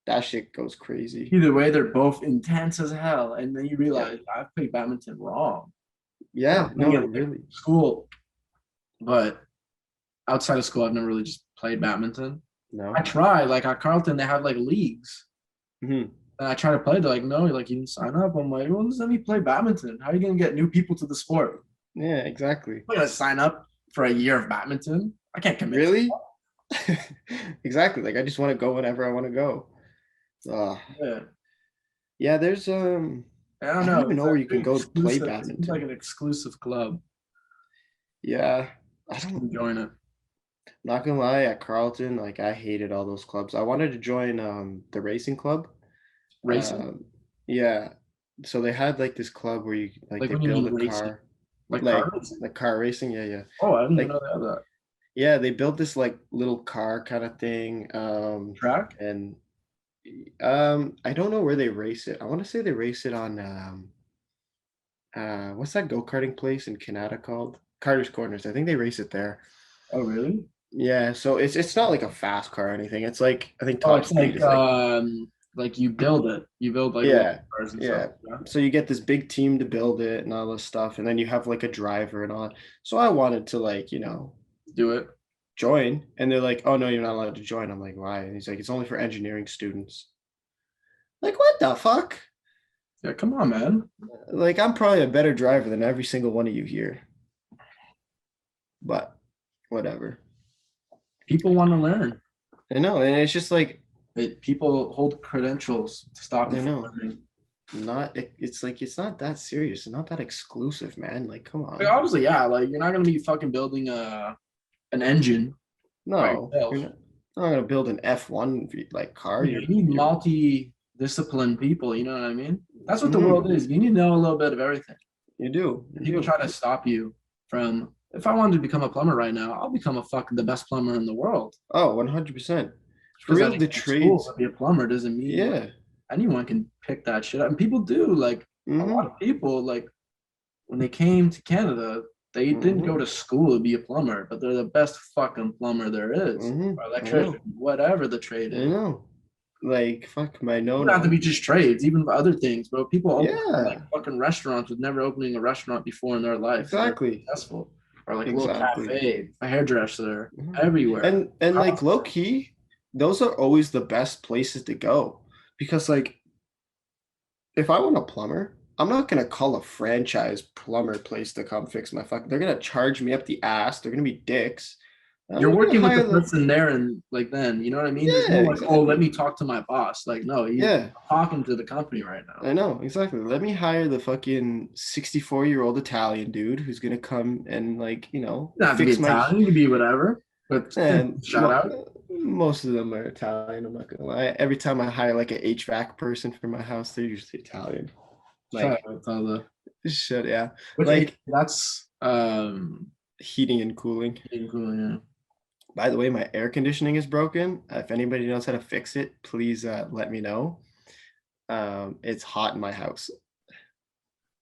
That shit goes crazy. Either way, they're both intense as hell. And then you realize I've played badminton wrong. Yeah, no, Like, really. school, but outside of school, I've never really just played badminton. No. I try, like at Carleton, they have like leagues. Mhm. And I try to play. They're like, no, like you didn't sign up. I'm like, well, just let me play badminton. How are you gonna get new people to the sport? Yeah, exactly. I'm gonna sign up for a year of badminton. I can't commit. Really? Exactly. Like I just want to go whenever I want to go. Yeah. Yeah, there's I don't I know. don't even It's know where like you can go to play exclusive. badminton. It's like an exclusive club. Yeah, I I'm don't. enjoying it. Not gonna lie, at Carleton, like I hated all those clubs. I wanted to join the racing club. Racing, Yeah. So they had like this club where you like like they when you build mean a racing, car, like like car racing. like car racing. Yeah, yeah. Oh, I didn't Like even know they had that yeah, they built this like little car kind of thing. track. And I don't know where they race it. I want to say they race it on what's that go-karting place in Canada called? Carter's Corners. I think they race it there. Oh, really? Yeah, so it's not like a fast car or anything. It's like I think Oh, top it's speed is like you build it. You build like yeah, little cars and yeah. stuff. Yeah. So you get this big team to build it and all this stuff, and then you have like a driver and all that. So I wanted to like, Do it. join, and they're like, "Oh no, you're not allowed to join." I'm like, "Why?" And he's like, "It's only for engineering students." Like, what the fuck? Yeah, come on, man. Like, I'm probably a better driver than every single one of you here. But whatever. People want to learn. I know, and it's just like People hold credentials to stop you I from know. learning. it's like it's not that serious. It's not that exclusive, man. Like, come on. Like, obviously, yeah. Like you're not gonna be fucking building an engine. No, yourself. you're not gonna build an F1 like car. You need multi-disciplined people. You know what I mean? That's what the Mhm. world is. You need to know a little bit of everything. You do. People try to stop you from. If I wanted to become a plumber right now, I'll become the best plumber in the world. Oh, 100%. For Because I real, didn't the go to school trades. to be a plumber doesn't mean like, Yeah. anyone can pick that shit up. And people do. Like a Mhm. lot of people, like when they came to Canada, they didn't go to school to be a plumber, but they're the best fucking plumber there is. Mhm. Or I know. electrician, whatever the trade I is. know. Like, fuck my It doesn't have to be no. just trades, even for other things, bro. People open like Yeah, fucking restaurants with never opening a restaurant before in their life, and they're exactly. successful. Or like a little Exactly. cafe, a hairdresser, Mhm. everywhere. And like low key, those are always the best places to go because like if I want a plumber, I'm not gonna call a franchise plumber place to come fix my fucking. They're gonna charge me up the ass. They're gonna be dicks. I'm You're gonna working with the hire the. person there, and like then, you know what I mean? There's Yeah, no like, oh, let exactly. me talk to my boss. Like, no, he's Yeah, talking to the company right now. I know exactly. Let me hire the fucking 64-year-old Italian dude who's gonna come and like You don't have to be fix my. Italian, you can be whatever. But And shout out. most of them are Italian. I'm not gonna lie. Every time I hire like an HVAC person for my house, they're usually Italian. Shout Like, out to the shit, yeah. which Like that's heating and cooling. cool, yeah. By the way, my air conditioning is broken. If anybody knows how to fix it, please let me know. It's hot in my house.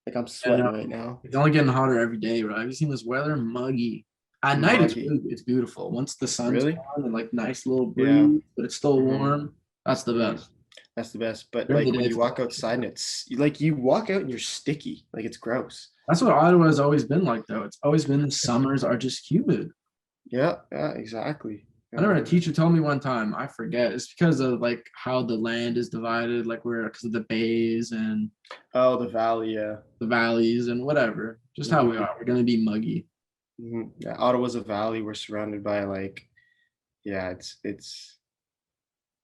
Like I'm And sweating right now. it's only getting hotter every day, right? Have you seen this weather? Muggy. At night, Muggy. it's beautiful. Once the sun's Really? on and like nice little Yeah. breeze, but it's still hmm warm. That's the hmm best. That's the best. But During the like day, when you it's walk outside and it's like you walk out and you're sticky. Like it's gross. that's what Ottawa has always been like, though. It's always been the summers are just humid. Yeah, yeah, exactly. I remember a teacher told me one time, I forget, it's because of like how the land is divided, like we're because of the bays and Oh, the valley, yeah. the valleys and whatever. Just how we hmm are. We're gonna be muggy. Yeah, Ottawa's a valley. We're surrounded by like, yeah, it's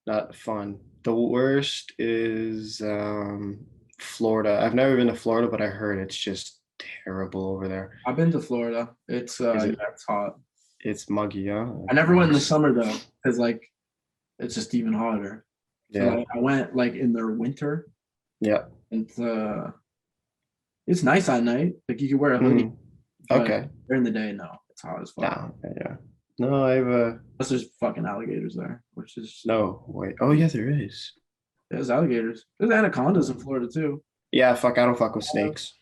not fun. The worst is Florida. I've never been to Florida, but I heard it's just terrible over there. I've been to Florida. It's Is yeah, it? it's hot. It's muggy, huh? I never went in the summer though, because like it's just even hotter. So Yeah, I went like in their winter. yeah. It's nice at night. Like you can wear a hoodie, Mhm. but Okay. during the day, no, it's hot as fuck. No, yeah. No, I've Plus, there's fucking alligators there, which is no wait. Oh yeah, there is. there's alligators. There's anacondas in Florida too, Yeah, fuck. I don't fuck with snakes.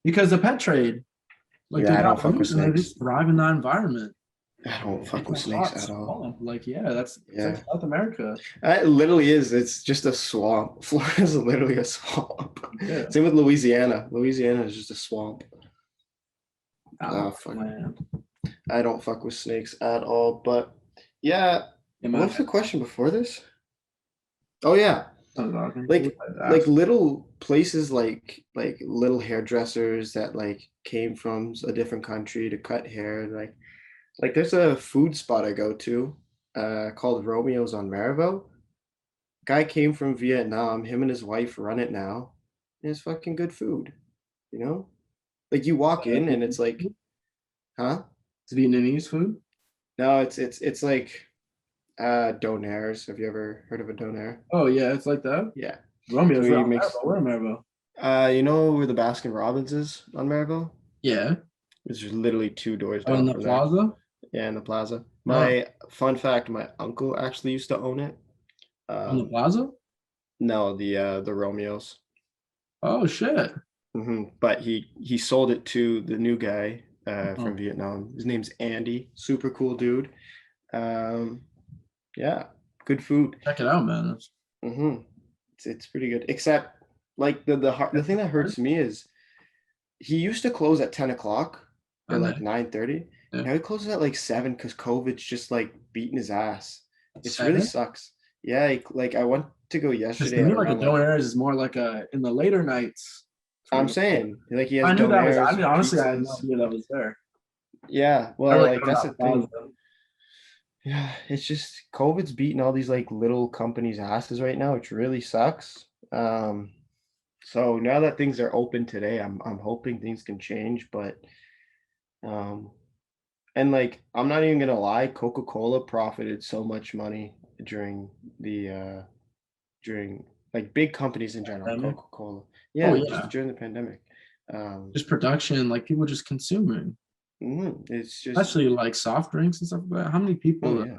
because the pet trade, like they Yeah, I don't got fuck with roots and they snakes. just thrive in that environment. I don't fuck It's with a snakes hot at all. swamp. Like yeah, that's it's like Yeah. South America. It literally is. It's just a swamp. Florida's literally a swamp. Yeah, Same with Louisiana. Louisiana is just a swamp. Oh, fuck. man. I don't fuck with snakes at all. But yeah, Yeah, what man. was the question before this? Oh yeah, I was talking. like little places like little hairdressers that like came from a different country to cut hair. Like there's a food spot I go to, called Romeo's on Mariveau. Guy came from Vietnam. Him and his wife run it now. And it's fucking good food, you know? Like you walk in and it's like, huh? It's Vietnamese food. No, it's like donaires. Have you ever heard of a donaire? Oh yeah, it's like that. Yeah. So Romeo's he around makes Maribel. We're in Maribel. you know where the Baskin Robbins is on Mariveau? Yeah. It's just literally 2 doors Oh, in down the from there. plaza. Yeah, in the plaza. Oh, My fun fact, my uncle actually used to own it. in the Um, plaza. no, the Romeos. Oh shit. But he sold it to the new guy from Oh, Vietnam. His name's Andy. Super cool dude. Um, yeah, good food. check it out, man. hmm it's pretty good. Except like the thing that hurts me is he used to close at 10 o'clock or And like then 9:30. yeah. Now he closes at like 7 because COVID's just like beating his ass. It's really 7. sucks. Yeah, like I went to go Because yesterday to at me, like a around like donaires is more like a in the later nights. I'm saying like he has I knew that was. I donaires, mean, honestly, I had no pizzas. idea that was there. Yeah, I well, really like go to that's the that plaza. thing. Yeah, it's just COVID's beating all these like little companies' asses right now, which really sucks. So now that things are open today, I'm hoping things can change, but um, and like I'm not even gonna lie, Coca-Cola profited so much money during like big companies in general, Pandemic. Coca-Cola. Oh Yeah, just yeah, during the pandemic. Um, just production, like people just consuming, it's just especially like soft drinks and stuff like that. How many oh people yeah.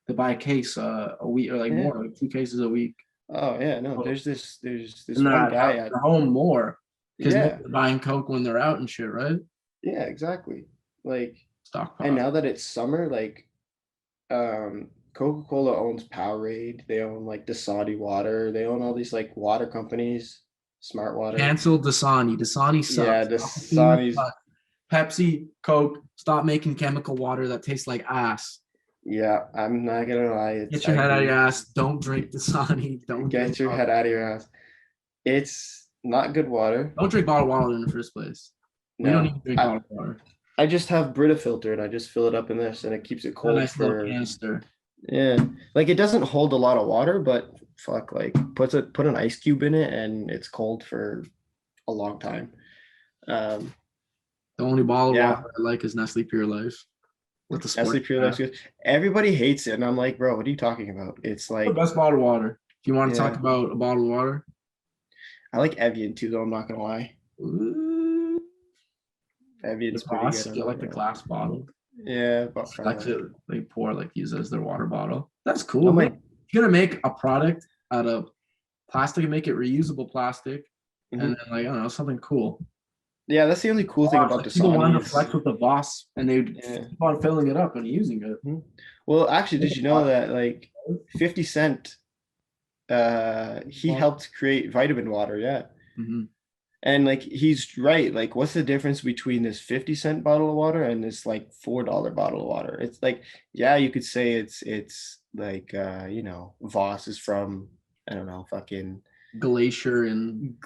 to buy a case a week or like Yeah. more, like 2 cases a week? Oh yeah, no, Oh, there's and they're one at guy at home more because maybe yeah, they're buying Coke when they're out and shit, right? yeah, exactly. Like and Stockpile. now that it's summer, like Coca-Cola owns Powerade. They own like Dasani Water. They own all these like water companies, Smart Water. Cancel Dasani. Dasani sucks. Yeah, Aquafina Dasani's. sucks. Pepsi, Coke, stop making chemical water that tastes like ass. Yeah, I'm not gonna lie. Get your head out of your ass. Don't drink Dasani. Don't Get drink your head out of your ass. It's not good water. Don't drink bottled water in the first place. We don't need to drink bottled water. I just have Brita filter and I just fill it up in this and it keeps it cold nice little for canister. yeah. Like it doesn't hold a lot of water, but fuck, like put an ice cube in it and it's cold for a long time. The only bottled water I like is Nestle Pure Life. With the Nestle Pure Life. Everybody hates it, and I'm like, bro, what are you talking about? It's like the best bottled water. If you want to talk about a bottled water, I like Evian too, though. I'm not gonna lie. Ooh. Evian's pretty good. Get like the glass bottle. Yeah, but they pour use it as their water bottle. That's cool. You're gonna make a product out of plastic and make it reusable plastic, and then like I don't know, something cool. Yeah, that's the only cool thing about Dasani. People wanted to flex with the Voss, and they keep on filling it up and using it. Well, actually, did you know that like 50 Cent, he helped create vitamin water? Yeah. And like he's right. Like, what's the difference between this 50 cent bottle of water and this like $4 bottle of water? It's like, yeah, you could say it's like you know, Voss is from I don't know, fucking Glacier and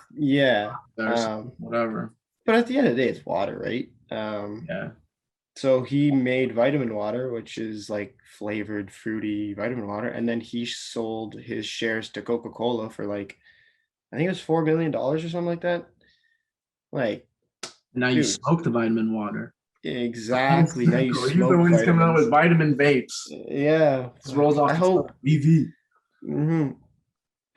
whatever. But at the end of the day, it's water, right? Yeah. So he made vitamin water, which is like flavored, fruity vitamin water, and then he sold his shares to Coca-Cola for like, I think it was $4 million or something like that. Like, now you smoke the vitamin water. Exactly. Now you smoke. He's the one who's coming out with vitamin vapes. Yeah. Just rolls off. I hope. BV.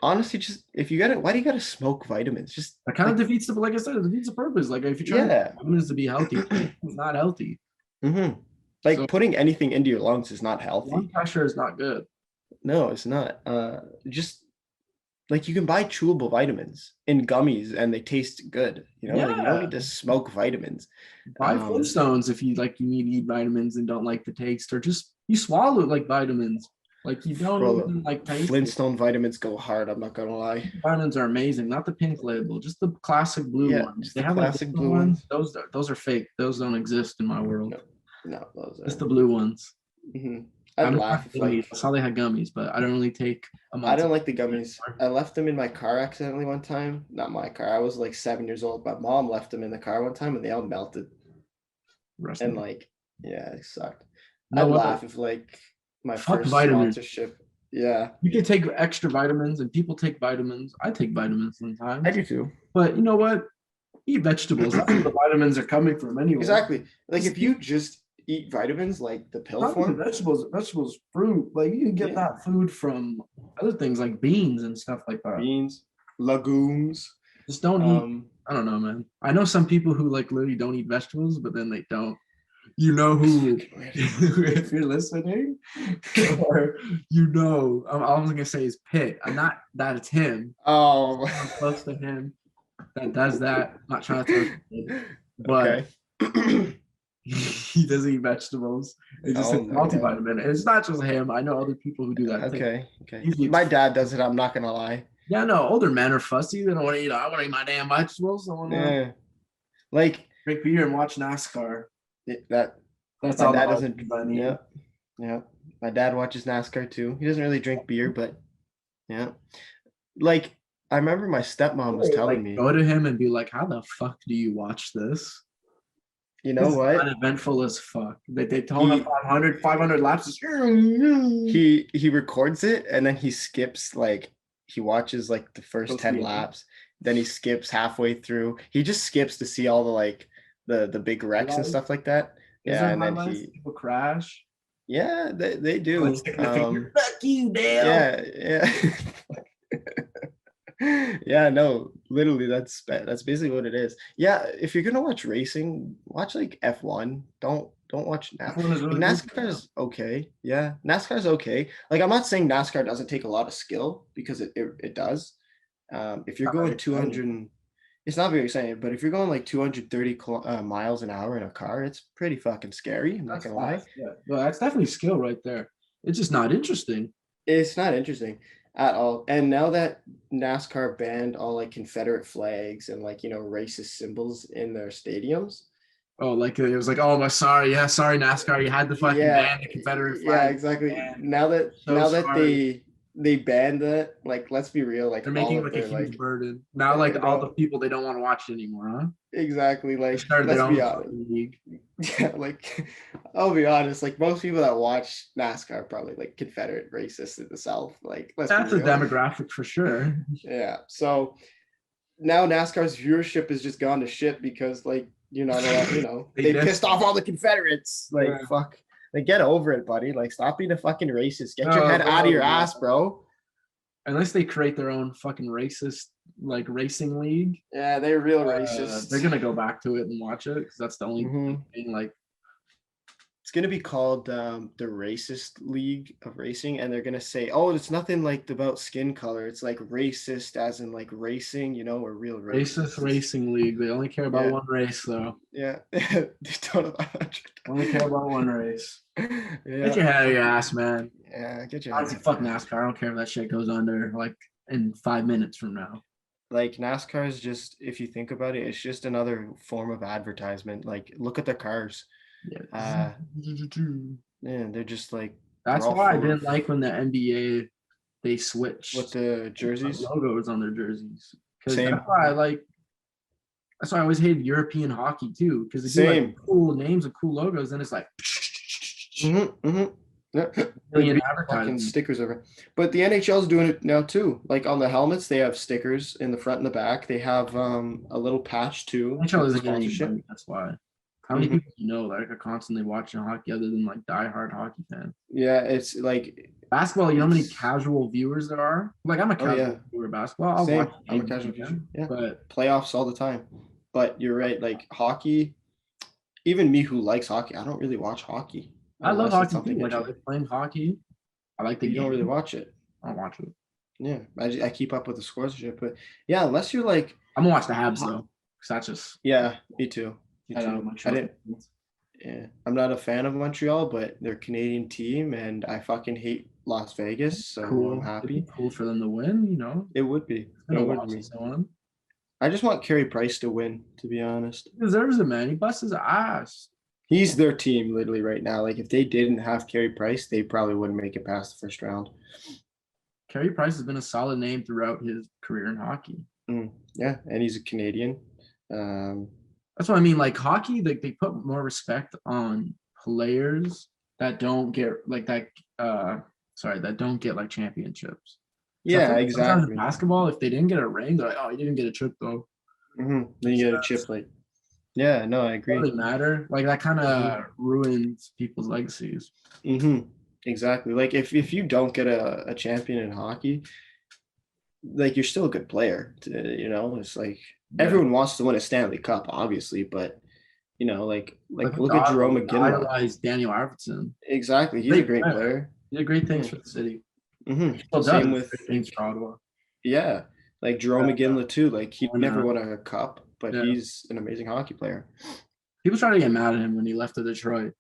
Honestly, just if you got it, why do you got to smoke vitamins? Just that kind of defeats the, like I said, it defeats the purpose. Like if you're trying to vitamins to be healthy, it's not healthy. Like putting anything into your lungs is not healthy. Lung pressure is not good. No, it's not. Just like you can buy chewable vitamins in gummies and they taste good. You know, like you don't need to smoke vitamins. Buy Flintstones if you need to eat vitamins and don't like the taste, or just you swallow like vitamins. Like you don't even like taste Flintstone vitamins go hard. I'm not gonna lie. Vitamins are amazing. Not the pink label, just the classic blue ones. They have classic blue ones. Those are fake. Those don't exist in my world. No, those are just the blue ones. I'd laugh if I saw they had gummies, but I don't really take. I don't like the gummies. I left them in my car accidentally one time. Not my car. I was like 7 years old. My mom left them in the car one time, and they all melted. And like, yeah, it sucked. I'd laugh if like my first sponsorship. Yeah. You can take extra vitamins, and people take vitamins. I take vitamins sometimes. I do too. But you know what? Eat vegetables. That's where the vitamins are coming from anyway. Exactly. Like if you just eat vitamins like the pill form. Vegetables, fruit. Like you can get that food from other things like beans and stuff like that. Beans, legumes. Just don't eat. I don't know, man. I know some people who like literally don't eat vegetables, but then they don't. You know who, if you're listening, or you know, all I'm gonna say is Pitt. I'm not that it's him. Oh, I'm close to him that does that. I'm not trying to tell you, but he doesn't eat vegetables. It's just a multivitamin. And it's not just him. I know other people who do that. Okay. My dad does it. I'm not gonna lie. Yeah, no. Older men are fussy. They don't want to eat. I want to eat my damn vegetables. I want to like drink beer and watch NASCAR. That's all. That doesn't. Yeah. My dad watches NASCAR too. He doesn't really drink beer, but yeah. Like I remember my stepmom was telling me. Go to him and be like, "How the fuck do you watch this?" You know what? Uneventful as fuck. They told him 500 laps. He records it and then he skips like he watches like the first 10 laps. Then he skips halfway through. He just skips to see all the like the big wrecks and stuff like that. Yeah, and then people crash. Yeah, they do. Fuck you, Dale. Yeah. Yeah, no, literally that's basically what it is. Yeah, if you're gonna watch racing, watch like F1. Don't watch NASCAR. Really NASCAR's okay. Yeah, NASCAR's okay. Like I'm not saying NASCAR doesn't take a lot of skill because it does. If you're going 200, it's not very exciting, but if you're going like 230 miles an hour in a car, it's pretty fucking scary. I'm not gonna lie. Yeah, well, that's definitely skill right there. It's just not interesting. It's not interesting at all. And now that NASCAR banned all like Confederate flags and like, racist symbols in their stadiums. Oh, like it was like, oh my sorry, yeah, sorry, NASCAR, you had to fucking Yeah, ban the Confederate yeah, flag. exactly. Man, Now that so sorry. they banned that, like let's be real, like They're all making of like a their huge like burden. Now like all the no, people they don't want to watch it anymore, huh? exactly, They like started their let's be own honest. fucking league. Yeah, like I'll be honest, like most people that watch NASCAR are probably like Confederate racists in the South. Like, let's be That's a real. demographic for sure. Yeah. So now NASCAR's viewership has just gone to shit because like you're not allowed, They they dissed pissed off all the Confederates. Like, Yeah. fuck. Like, get over it, buddy. Like, stop being a fucking racist. Get your Oh, head out of your bro. ass, bro. Unless they create their own fucking racist like racing league, Yeah, they're real racist. they're gonna go back to it and watch it because that's the only thing. Like, It's gonna be called the Racist League of Racing, and they're gonna say, "Oh, it's nothing like about skin color. It's like racist, as in like racing, or real racist racist." racing league. They only care about Yeah. one race, though. Yeah, they don't. Only care about one race. Yeah. Get your head out of your ass, man. Yeah, get your Honestly, fuck NASCAR. I don't care if that shit goes under like in 5 minutes from now. Like NASCAR is just, if you think about it, it's just another form of advertisement. Like, look at the cars. Yeah. Yeah, they're just like. That's they're all why I full didn't of- like when the NBA they switched with the jerseys. logos on their jerseys. Because Same. that's why I like. That's why I always hated European hockey too. Because they do Same. like cool names and cool logos, then it's like Million million fucking advertising. stickers over. But the NHL's doing it now too. Like on the helmets, they have stickers in the front and the back. They have a little patch too. NHL with isn't getting any sponsorship. money, that's why. How many people do you know that are constantly watching hockey other than like diehard hockey fans? Yeah, it's like Basketball, you know how many casual viewers there are? Like I'm a casual viewer of basketball. I'll same. watch I'm a games casual if I viewer. can, Yeah, but playoffs all the time. But you're right. Like hockey, even me who likes hockey, I don't really watch hockey I love unless it's hockey something too. Like I interesting. like playing hockey. I like the You game. don't really watch it. I don't watch it. Yeah, I keep up with the scores and shit, but yeah, unless you're like, I'm gonna watch the Habs though, because that's just yeah, me too. Me I too. don't I didn't. Yeah, I'm not a fan of Montreal, but they're a Canadian team, and I fucking hate Las Vegas, so cool. I'm happy. It'd be cool for them to win, you know. It would be. It's been It a would while be. since they won. I just want Carey Price to win, to be honest. He deserves it, man. He busts his ass. He's their team literally right now. Like if they didn't have Carey Price, they probably wouldn't make it past the first round. Carey Price has been a solid name throughout his career in hockey. Yeah, and he's a Canadian. That's what I mean. Like hockey, like they put more respect on players that don't get like that. That don't get like championships. Yeah, like exactly. Sometimes in basketball, if they didn't get a ring, they're like, "Oh, you didn't get a chip though." Then you get a chip, like. Yeah, no, I agree. It doesn't matter. Like that kind of ruins people's legacies. Exactly. Like if you don't get a champion in hockey, like you're still a good player. It's like everyone wants to win a Stanley Cup, obviously, but like look at Jerome McGinley. Idolize Daniel Arvidsson. Exactly, he's a great player. He did great things for the city. Same with things for Ottawa. Yeah, like Jerome McGinley too. Like he never won a cup, but he's an amazing hockey player. People try to get mad at him when he left to Detroit.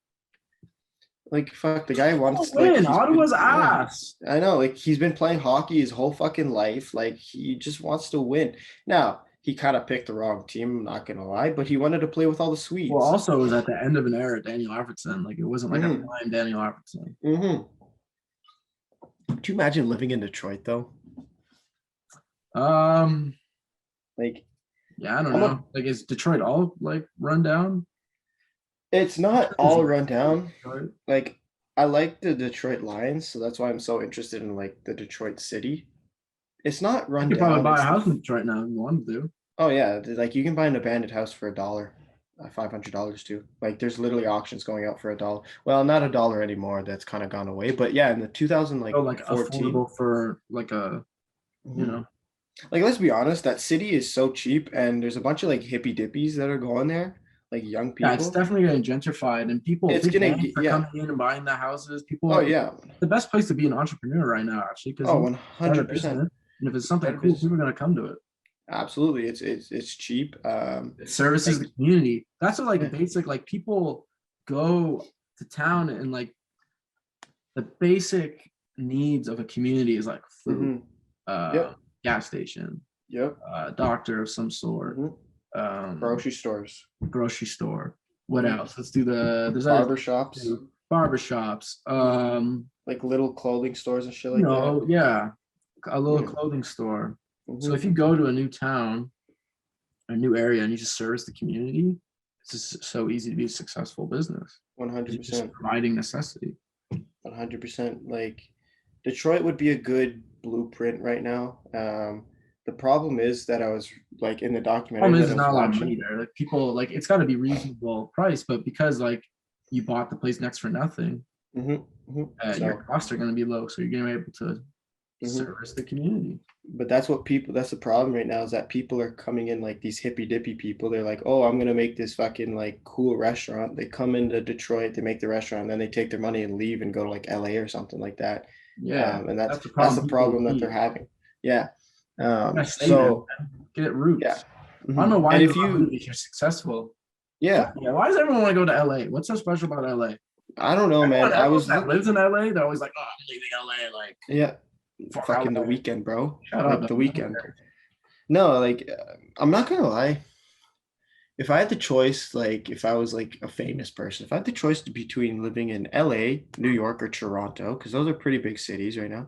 Like fuck, the guy wants to win. Ottawa's ass. I know, like he's been playing hockey his whole fucking life. Like he just wants to win. Now he kind of picked the wrong team. I'm not gonna lie, but he wanted to play with all the Swedes. Well, also it was at the end of an era, Daniel Arvidsson. Like it wasn't like a prime Daniel Arvidsson. Could you imagine living in Detroit though? Like, yeah, I don't know. Like, is Detroit all like run down? It's not all run down. Like, I like the Detroit Lions, so that's why I'm so interested in like the Detroit city. It's not run down. You could probably buy a house in Detroit now if you wanted to. Oh yeah, like you can buy an abandoned house for $1, $500 too. Like there's literally auctions going out for $1. Well, not $1 anymore. That's kind of gone away. But yeah, in the 2014, affordable for like a, Like let's be honest, that city is so cheap, and there's a bunch of like hippie dippies that are going there, like young people. Yeah, it's definitely getting gentrified, and people it's getting coming in and buying the houses. People. Oh yeah, the best place to be an entrepreneur right now, actually, because 100%. And if it's something cool, people are gonna come to it. Absolutely, it's cheap. It services the community. That's what basic. Like people go to town and like the basic needs of a community is like food, Yep. gas station, Yep. doctor of some sort, Grocery stores, grocery store. What else? Let's do there's barber shops, barbershops, like little clothing stores and shit like that. yeah, a little Yeah. clothing store. So Mhm. if you go to a new town, a new area, and you just service the community, it's just so easy to be a successful business. 100%. Providing necessity. 100%. Like Detroit would be a good blueprint right now. The problem is that I was like in the documentary Problem is, that I there's was not a lot of money watching. there. Like people, like it's got to be reasonable price, but because like you bought the place next for nothing, So, your costs are going to be low, so you're going to be able to service the community. but that's the problem right now is that people are coming in like these hippy dippy people. They're like, oh, I'm gonna make this fucking like cool restaurant. They come into Detroit, they make the restaurant, and then they take their money and leave and go to like LA or something like that. Yeah, And that's the the problem. problem that they're having. Yeah. Stay there, So man. Get roots. yeah. I don't know why And you if you, if you're successful. yeah, Why does everyone want to go to LA? What's so special about LA? I don't know, man. I was that lives in LA, they're always like, oh, I'm leaving LA. Like, yeah, fuck fucking LA. The Weekend, bro. Shut Like up. The Weekend. No, like I'm not gonna lie. If I had the choice, like if I was like a famous person, if I had the choice between living in LA, New York, or Toronto, because those are pretty big cities right now,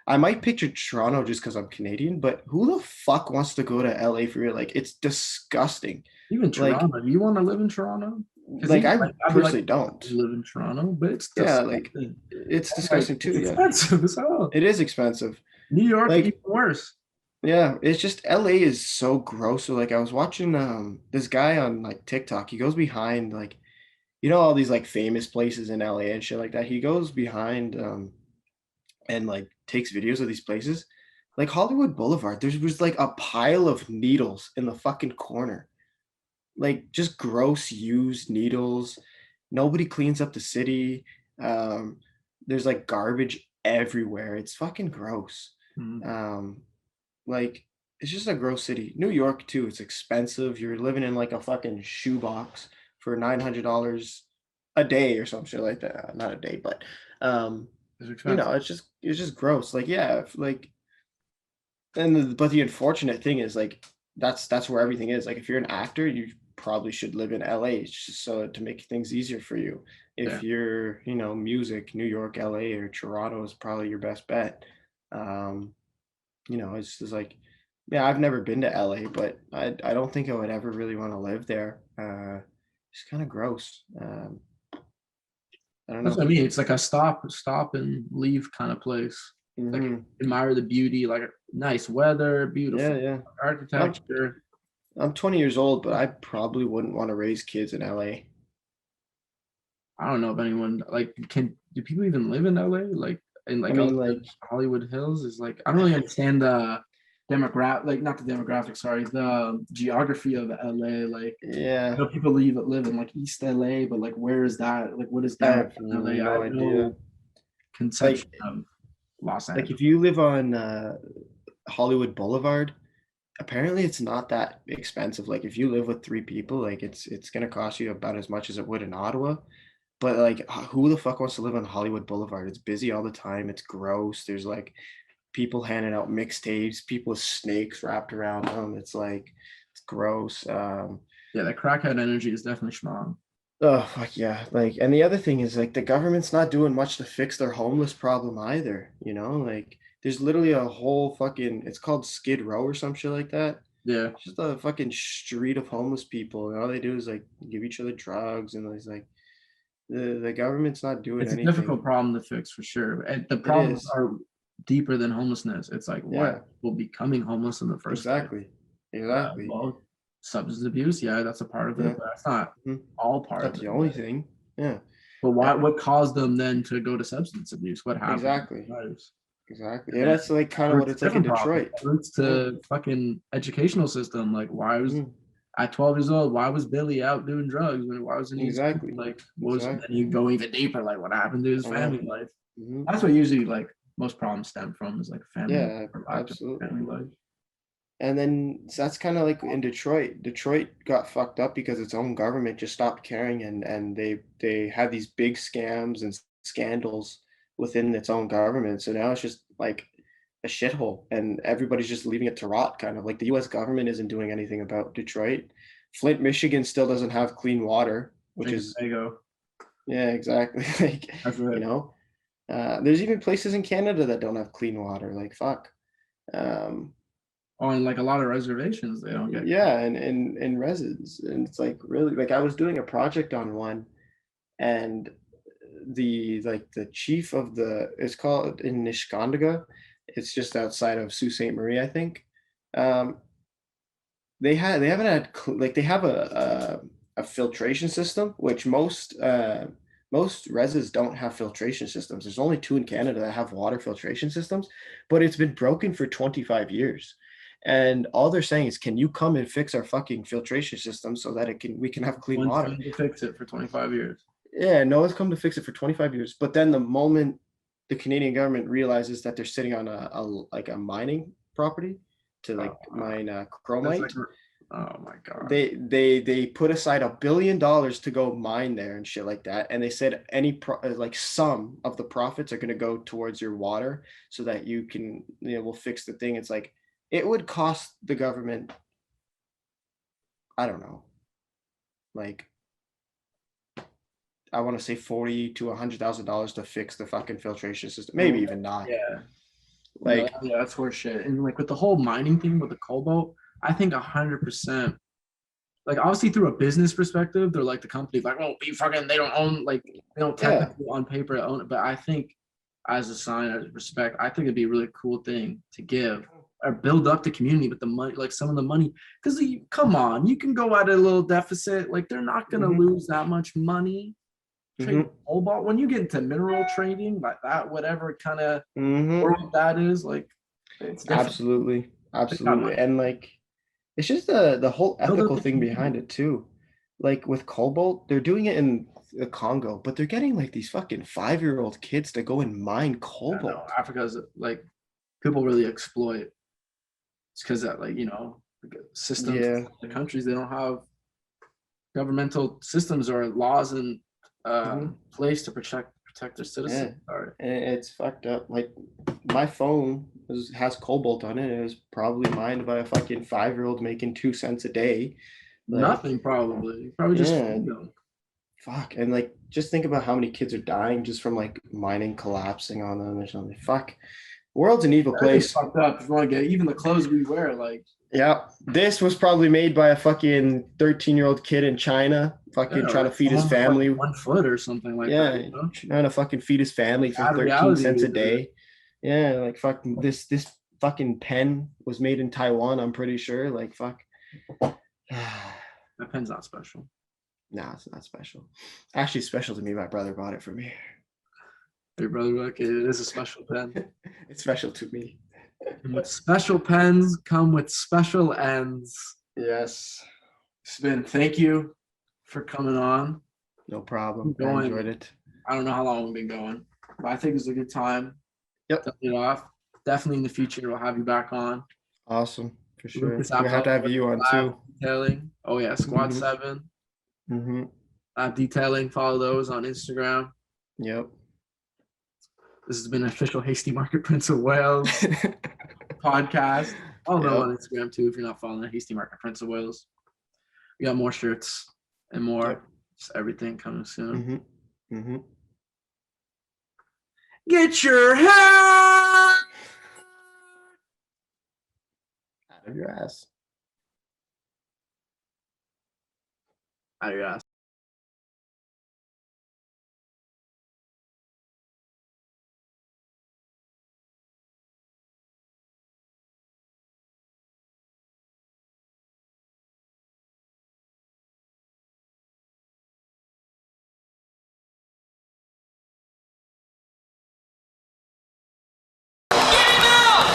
I might picture Toronto just because I'm Canadian, but who the fuck wants to go to LA for real? Like it's disgusting. Even Like, Toronto. Do you want to live in Toronto? like I I'd be personally like, don't. live in Toronto, but it's Yeah, disgusting. like it's Like, disgusting too. it's Yeah, expensive as hell. it is expensive. New York, even Like, worse. yeah, it's just LA is so gross. So like I was watching this guy on like TikTok. He goes behind like all these like famous places in LA and shit like that. He goes behind and like takes videos of these places. Like Hollywood Boulevard, there was like a pile of needles in the fucking corner. Like just gross used needles. Nobody cleans up the city. Um, there's like garbage everywhere. It's fucking gross. Mm. Like it's just a gross city. New York too. It's expensive. You're living in like a fucking shoebox for $900 a day or some shit like that. Not a day, but It's expensive. it's just gross. Like yeah, like but the unfortunate thing is like that's where everything is. Like if you're an actor, you probably should live in LA just so to make things easier for you. If you're, music, New York, LA, or Toronto is probably your best bet. It's just like, yeah, I've never been to LA, but I don't think I would ever really want to live there. It's kind of gross. I don't That's know. what I mean. It's like a stop and leave kind of place. Like admire the beauty, like nice weather, beautiful Yeah. architecture. I'm 20 years old, but I probably wouldn't want to raise kids in LA. I don't know if anyone like do people even live in LA? Like in like, I mean, like Hollywood Hills is like I don't really understand the demographic, like not the demographic, sorry, the geography of LA. Like yeah, I know people live in like East LA, but like where is that? Like what is I have downtown LA? I no have idea. no conception Like, of Los like Angeles. if you live on Hollywood Boulevard, apparently it's not that expensive. Like if you live with 3 people, like it's gonna cost you about as much as it would in Ottawa. But like, who the fuck wants to live on Hollywood Boulevard? It's busy all the time. It's gross. There's like people handing out mixtapes, people with snakes wrapped around them. It's like it's gross. Yeah, that crackhead energy is definitely strong. Oh fuck yeah. Like, and the other thing is like the government's not doing much to fix their homeless problem either, like there's literally a whole fucking, it's called Skid Row or some shit like that. Yeah. It's just a fucking street of homeless people, and all they do is like give each other drugs, and it's like the government's not doing It's a anything. difficult problem to fix for sure. And the It problems is. are deeper than homelessness. It's like why people becoming homeless in the first place. Exactly. Well, substance abuse, yeah, that's a part of it, but that's not all part Not of the it. only thing. Yeah. But what caused them then to go to substance abuse? What happened? Exactly. And that's like kind of what it's like in Detroit. Roots to fucking educational system. Like why was at 12 years old, why was Billy out doing drugs? Why wasn't he like what was then you go even deeper, like what happened to his family life? That's what usually like most problems stem from is like family. Yeah, absolutely. Family life. And then so that's kind of like in Detroit. Detroit got fucked up because its own government just stopped caring, and they had these big scams and scandals within its own government. So now it's just like a shithole, and everybody's just leaving it to rot. Kind of like the U.S. government isn't doing anything about Detroit. Flint, Michigan still doesn't have clean water, which is there you go. Yeah, exactly. Like, That's you know, there's even places in Canada that don't have clean water. Like, fuck. On like a lot of reservations, they don't get. Yeah, and residents, and it's like really like I was doing a project on one, and the chief of it's called in Niskandaga. It's just outside of Sault Ste. Marie, I think. They haven't had like they have a filtration system, which most reses don't have filtration systems. There's only 2 in Canada that have water filtration systems, but it's been broken for 25 years. And all they're saying is, can you come and fix our fucking filtration system so that we can have clean water? One's come to fix it for 25 years. Yeah, no one's come to fix it for 25 years. But then the moment the Canadian government realizes that they're sitting on a mining property to mine chromite. Oh my god. They put aside $1 billion to go mine there and shit like that, and they said some of the profits are going to go towards your water so that you can we'll fix the thing. It's like it would cost the government, I don't know, like I want to say $40,000 to $100,000 to fix the fucking filtration system. Maybe even not. Yeah. Like yeah, that's horse shit. And like with the whole mining thing with the cobalt, I think 100%. Like obviously through a business perspective, they're like the company's like, well, they don't own, like they don't technically on paper own it. But I think as a sign of respect, I think it'd be a really cool thing to give or build up the community with the money, like some of the money. Because come on, you can go at a little deficit. Like they're not gonna lose that much money. Cobalt, when you get into mineral trading like that, whatever kind of world that is, like it's absolutely. And like it's just the whole ethical thing behind it too. Like with cobalt, they're doing it in the Congo, but they're getting like these fucking 5-year-old kids to go and mine cobalt. Africa's like people really exploit. It's because that systems, the countries, they don't have governmental systems or laws in place to protect their citizens. And it's fucked up. Like my phone has cobalt on it. It was probably mined by a fucking 5-year-old making 2 cents a day. Like, nothing, probably just fuck. And like just think about how many kids are dying just from like mining collapsing on them or something. Fuck. World's an evil place. Fucked up. If you want to get even the clothes we wear, like this was probably made by a fucking 13-year-old kid in China, fucking trying to feed his family. Like 1 foot or something like that. Trying to fucking feed his family for 13 cents a day. Yeah, like fuck this fucking pen was made in Taiwan, I'm pretty sure. Like fuck. That pen's not special. Nah, it's not special. Actually, special to me. My brother bought it for me. Your brother, okay, it is a special pen. It's special to me. And special pens come with special ends. Yes. Spin, thank you for coming on. No problem. I enjoyed it. I don't know how long we've been going, but I think it's a good time. Yep. To get off. Definitely in the future, we'll have you back on. Awesome. For sure. We have to have you on too. Detailing. Oh yeah, Squad 7. Detailing. Follow those on Instagram. Yep. This has been an official Hasty Market Prince of Wales podcast. Follow on Instagram too if you're not following Hasty Market Prince of Wales. We got more shirts and more, just everything coming soon. Get your hair out of your ass. Out of your ass.